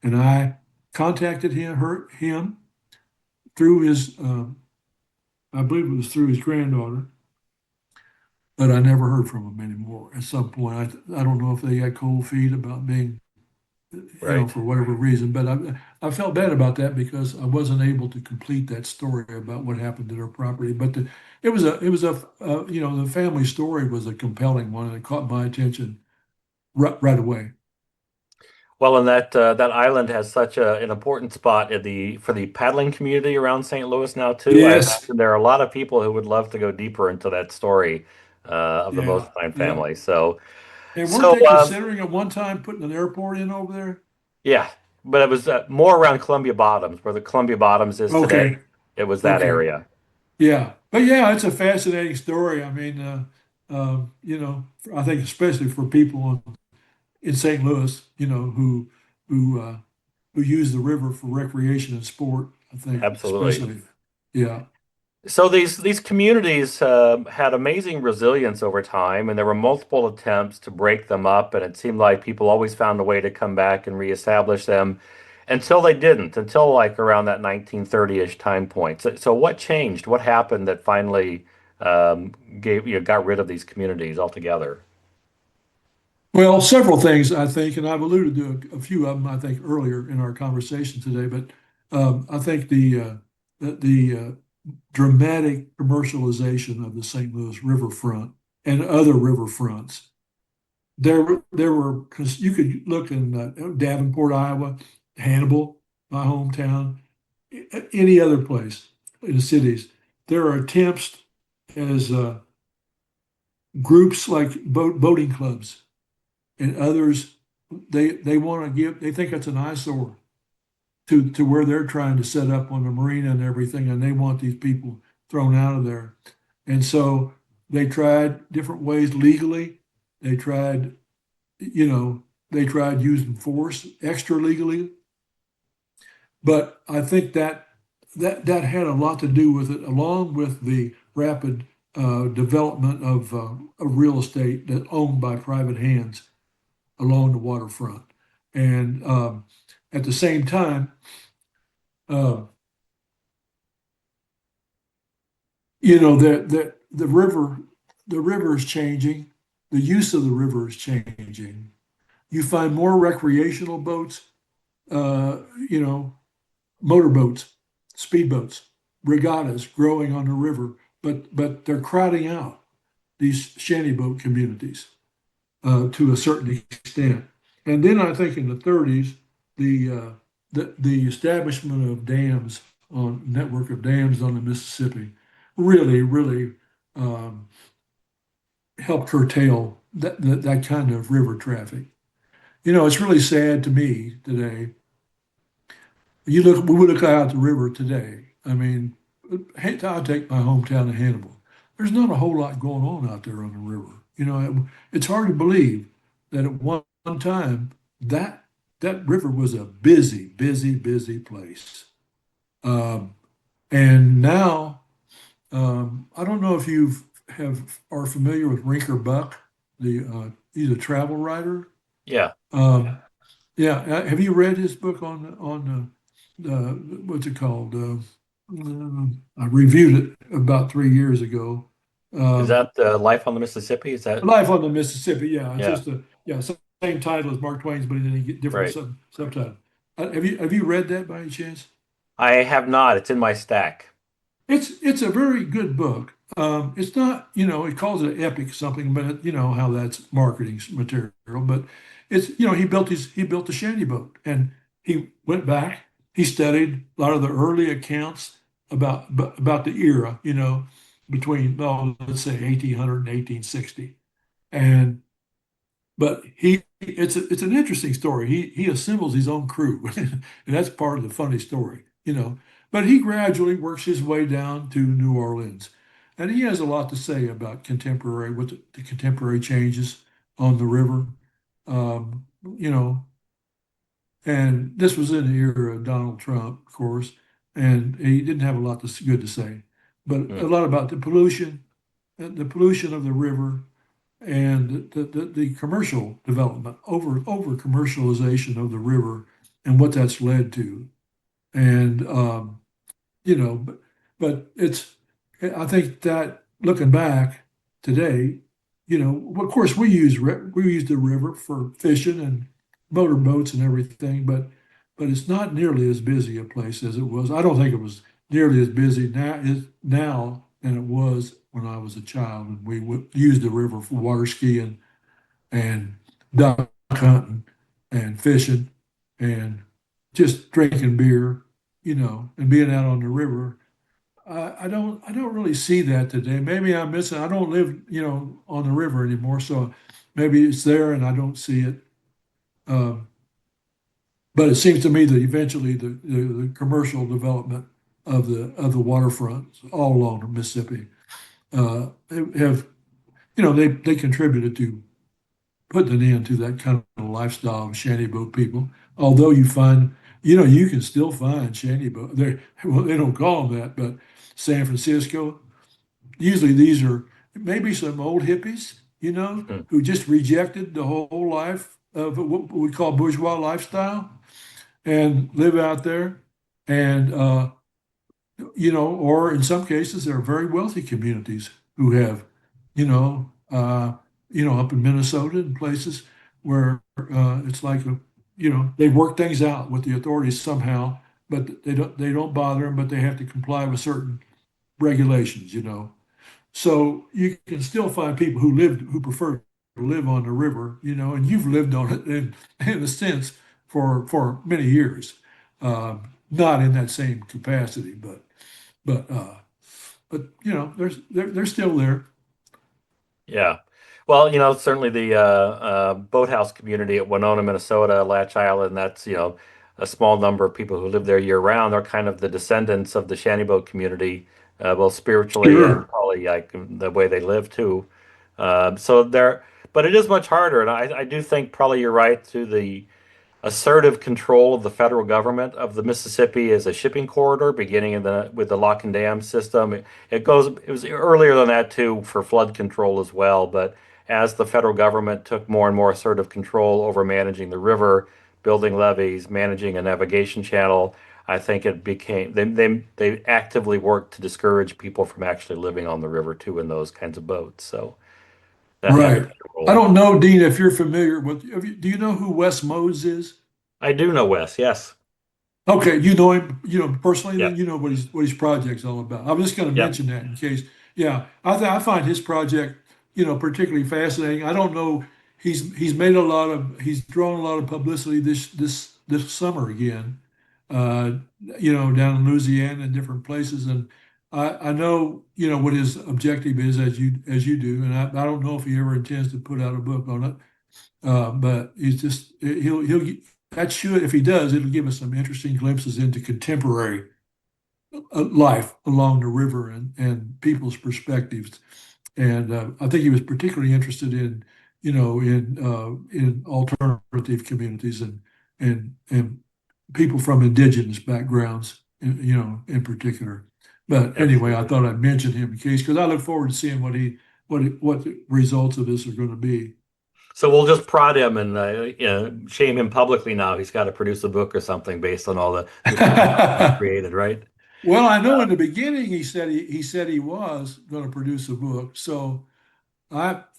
And I contacted him through his, I believe it was through his granddaughter, but I never heard from him anymore. At some point, I don't know if they got cold feet about being, Right. for whatever reason, but I felt bad about that because I wasn't able to complete that story about what happened to their property. But the family story was a compelling one, and it caught my attention right away. Well, and that island has such an important spot in the for the paddling community around St. Louis now too. I Yes. imagine there are a lot of people who would love to go deeper into that story of the Yeah. Mosenthein Yeah. family. So, And weren't so they considering at one time putting an airport in over there? yeah, but it was more around Columbia Bottoms, where the Columbia Bottoms is today. Okay. It was that Okay. area. Yeah. But yeah, it's a fascinating story. I mean, I think especially for people in St. Louis, who uh, who use the river for recreation and sport. I think Absolutely. especially, yeah. So these communities had amazing resilience over time, and there were multiple attempts to break them up, and it seemed like people always found a way to come back and reestablish them until they didn't, until like around that 1930-ish time point. So what changed? What happened that finally got rid of these communities altogether? Well, several things I think, and I've alluded to a few of them I think earlier in our conversation today. But I think the dramatic commercialization of the St. Louis riverfront and other riverfronts. There were, because you could look in Davenport, Iowa, Hannibal, my hometown, any other place in the cities. There are attempts as groups like boating clubs and others. They want to give. They think it's an eyesore to where they're trying to set up on the marina and everything, and they want these people thrown out of there. And so they tried different ways legally. They tried, they tried using force extra legally. But I think that had a lot to do with it, along with the rapid development of real estate that owned by private hands along the waterfront. And at the same time, uh, the river is changing. The use of the river is changing. You find more recreational boats, uh, you know, motorboats, speedboats, regattas growing on the river, but they're crowding out these shantyboat communities to a certain extent. And then I think in the 30s, the the establishment of dams on network of dams on the Mississippi really um, helped curtail that kind of river traffic. It's really sad to me today. We would look out the river today. I mean, I'll take my hometown of Hannibal. There's not a whole lot going on out there on the river. It's hard to believe that at one time that that river was a busy place. Um, and now, I don't know if you are familiar with Rinker Buck, he's a travel writer. Yeah. Um, yeah, have you read his book on what's it called? I reviewed it about 3 years ago. Is Um, that Life on the Mississippi? Is that Life on the Mississippi. Yeah, it's yeah, just same title as Mark Twain's, but then you get different right. subtitle. Have you read that by any chance? I have not. It's in my stack. It's a very good book. It's not, it calls it an epic something, but you know how that's marketing material. But it's, he built the shanty boat, and he went back. He studied a lot of the early accounts about the era, between, let's say 1800 and 1860. And but it's an interesting story. He assembles his own crew, and that's part of the funny story. But he gradually works his way down to New Orleans, and he has a lot to say about the contemporary changes on the river. Um, you know, and this was in the era of Donald Trump, of course, and he didn't have a lot good to say, but a Hmm. lot about the pollution of the river and the commercial development, over commercialization of the river, and what that's led to. And but I think that looking back today, of course we use the river for fishing and motorboats and everything, but it's not nearly as busy a place as it was. I don't think it was nearly as busy now than it was when I was a child, and we would use the river for water skiing and duck hunting and fishing and just drinking beer, and being out on the river. I don't really see that today. Maybe I'm missing. I don't live, on the river anymore, so maybe it's there and I don't see it. Um, but it seems to me that eventually the commercial development of the waterfront all along the Mississippi have they contributed to putting an end to that kind of lifestyle of shanty boat people. Although you can still find shanty boat. Well, they don't call them that, but San Francisco. Usually these are maybe some old hippies, Hmm. who just rejected the whole life of what we call bourgeois lifestyle and live out there. And or in some cases, there are very wealthy communities who have, up in Minnesota and places where it's like they work things out with the authorities somehow, but they don't bother them, but they have to comply with certain regulations. So you can still find people who prefer to live on the river, and you've lived on it in a sense for many years. Not in that same capacity, but uh, they're still there. Yeah. Well, certainly the boathouse community at Winona, Minnesota, Latch Island, that's, a small number of people who live there year round are kind of the descendants of the shantyboat community, both spiritually and Sure. probably like the way they live too. So there, but it is much harder. And I do think probably you're right to the assertive control of the federal government of the Mississippi as a shipping corridor, beginning with the lock and dam system. It was earlier than that too for flood control as well. But as the federal government took more and more assertive control over managing the river, building levees, managing a navigation channel, I think it became they actively worked to discourage people from actually living on the river too in those kinds of boats. So that had to Right. play a I role. don't know, Dean, if you're familiar with. Do you know who Wes Mose is? I do know Wes, yes. Okay, you know him, personally, then Yep. you know what his project's all about. I'm just going to Yep. mention that in case. Yeah, I find his project, particularly fascinating. I don't know. He's drawn a lot of publicity this summer again, uh, down in Louisiana and different places. And I know, what his objective is, as you do, and I don't know if he ever intends to put out a book on it. But he'll that should, if he does, it'll give us some interesting glimpses into contemporary life along the river and people's perspectives. And I think he was particularly interested in alternative communities and people from indigenous backgrounds, in particular. But anyway, I Absolutely. thought I'd mention him in case, because I look forward to seeing what the results of this are going to be. So we'll just prod him and shame him publicly now. He's got to produce a book or something based on all the this content he's created, right? Well, I know in the beginning he said he was going to produce a book. So but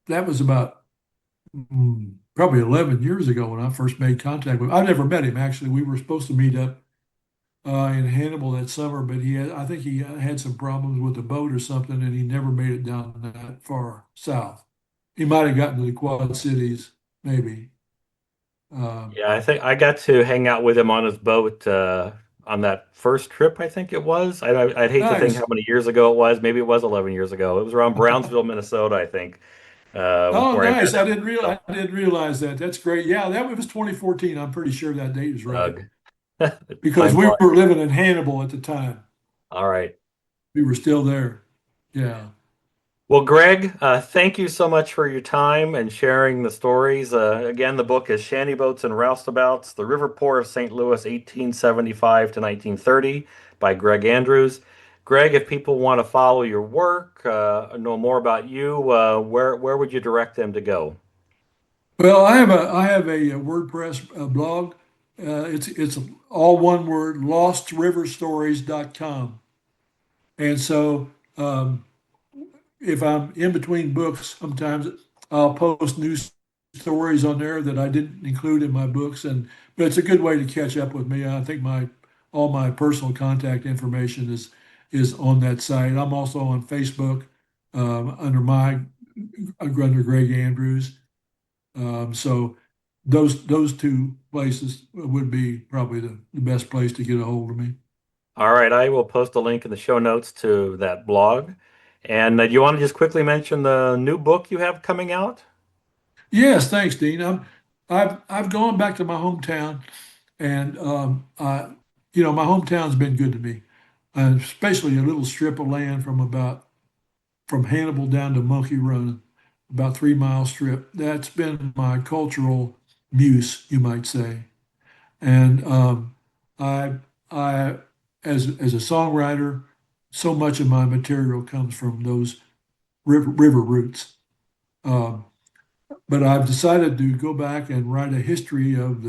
that was about probably 11 years ago when I first made contact with him. I never met him actually. We were supposed to meet up in Hannibal that summer, but I think he had some problems with the boat or something, and he never made it down that far south. He might have gotten to the Quad Cities, maybe. Um, Yeah, I think I got to hang out with him on his boat on that first trip, I think it was. I'd hate to think nice. how many years ago it was. Maybe it was 11 years ago. It was around Brownsville, Minnesota, I think, Oh, where I met nice. him. So, I didn't realize that. That's great. Yeah, that was 2014. I'm pretty sure that date is right Doug, because time we flies. were living in Hannibal at the time. All right. We were still there. Yeah. Well, Greg, thank you so much for your time and sharing the stories. Again, the book is Shantyboats and Roustabouts, The River Port of St. Louis, 1875 to 1930 by Gregg Andrews. Greg, if people want to follow your work, know more about you, where would you direct them to go? Well, I have a WordPress blog. It's all one word, lostriverstories.com. And so if I'm in between books, sometimes I'll post new stories on there that I didn't include in my books, and but it's a good way to catch up with me. I think my all my personal contact information is on that site. I'm also on Facebook under under Gregg Andrews. So those two places would be probably the best place to get a hold of me. All right, I will post a link in the show notes to that blog. And do you want to just quickly mention the new book you have coming out? Yes, thanks, Dean. I've gone back to my hometown, and my hometown's been good to me, especially a little strip of land from Hannibal down to Monkey Run, about 3 mile strip. That's been my cultural muse, you might say. And I I as a songwriter, so much of my material comes from those river roots. Um, but I've decided to go back and write a history of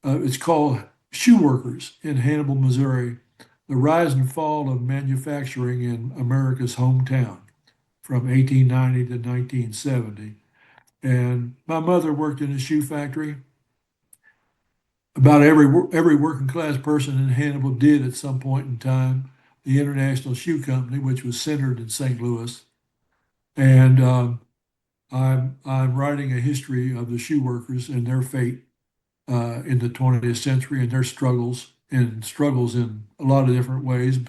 it's called Shoe Workers in Hannibal, Missouri, the rise and fall of manufacturing in America's hometown from 1890 to 1970. And my mother worked in a shoe factory. About every working class person in Hannibal did at some point in time. The International Shoe Company, which was centered in St. Louis, and I'm writing a history of the shoe workers and their fate in the 20th century and their struggles in a lot of different ways.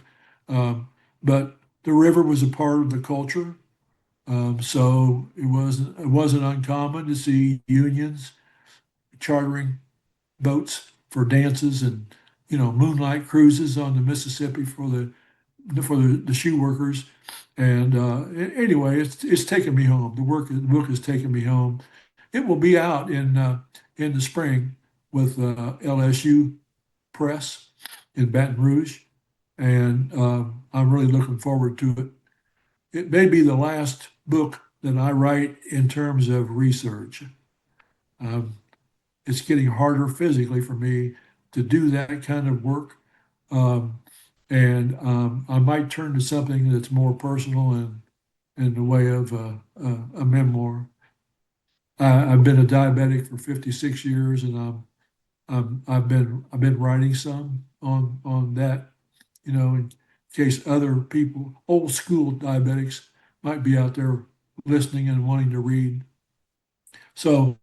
But the river was a part of the culture, so it wasn't uncommon to see unions chartering boats for dances and moonlight cruises on the Mississippi for the shoe workers. And anyway, it's taken me home. The book has taken me home. It will be out in the spring with LSU Press in Baton Rouge, and I'm really looking forward to it. It may be the last book that I write in terms of research. Um, it's getting harder physically for me to do that kind of work. Um, and I might turn to something that's more personal and in the way of a memoir. I've been a diabetic for 56 years, and I've been writing some on that, in case other people, old school diabetics, might be out there listening and wanting to read. So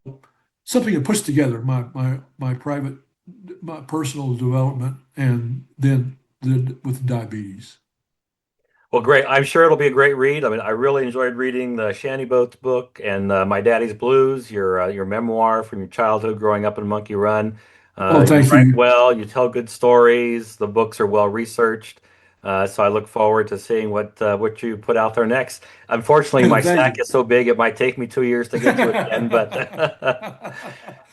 something that puts together my personal development and then with diabetes. Well, great. I'm sure it'll be a great read. I mean, I really enjoyed reading the Shanty Boats book and My Daddy's Blues, your memoir from your childhood growing up in Monkey Run. Oh, You thank write you. well, you tell good stories. The books are well researched. So I look forward to seeing what you put out there next. Unfortunately, my Thank stack you. is so big it might take me 2 years to get to it again. But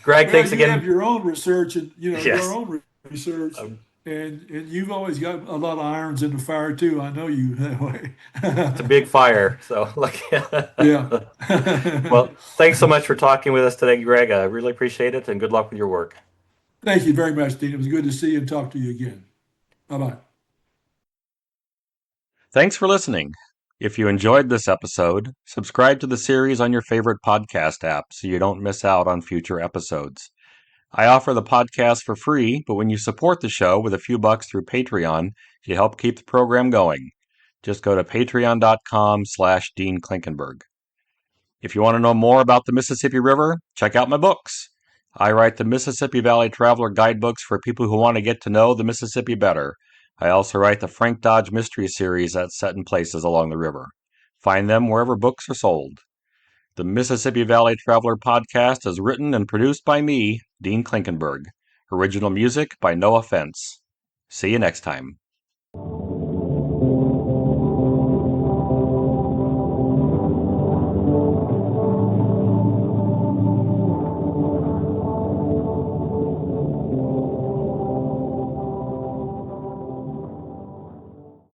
Greg, Well, thanks you have again. your own research and your Yes, own research, um, and you've always got a lot of irons in the fire too. I know you that way. it's a big fire. So like, Yeah. well, thanks so much for talking with us today, Greg. I really appreciate it, and good luck with your work. Thank you very much, Dean. It was good to see you and talk to you again. Bye-bye. Thanks for listening. If you enjoyed this episode, subscribe to the series on your favorite podcast app so you don't miss out on future episodes. I offer the podcast for free, but when you support the show with a few bucks through Patreon, you help keep the program going. Just go to patreon.com/Dean Klinkenberg. If you want to know more about the Mississippi River, check out my books. I write the Mississippi Valley Traveler guidebooks for people who want to get to know the Mississippi better. I also write the Frank Dodge Mystery Series that's set in places along the river. Find them wherever books are sold. The Mississippi Valley Traveler podcast is written and produced by me, Dean Klinkenberg. Original music by No Offense. See you next time.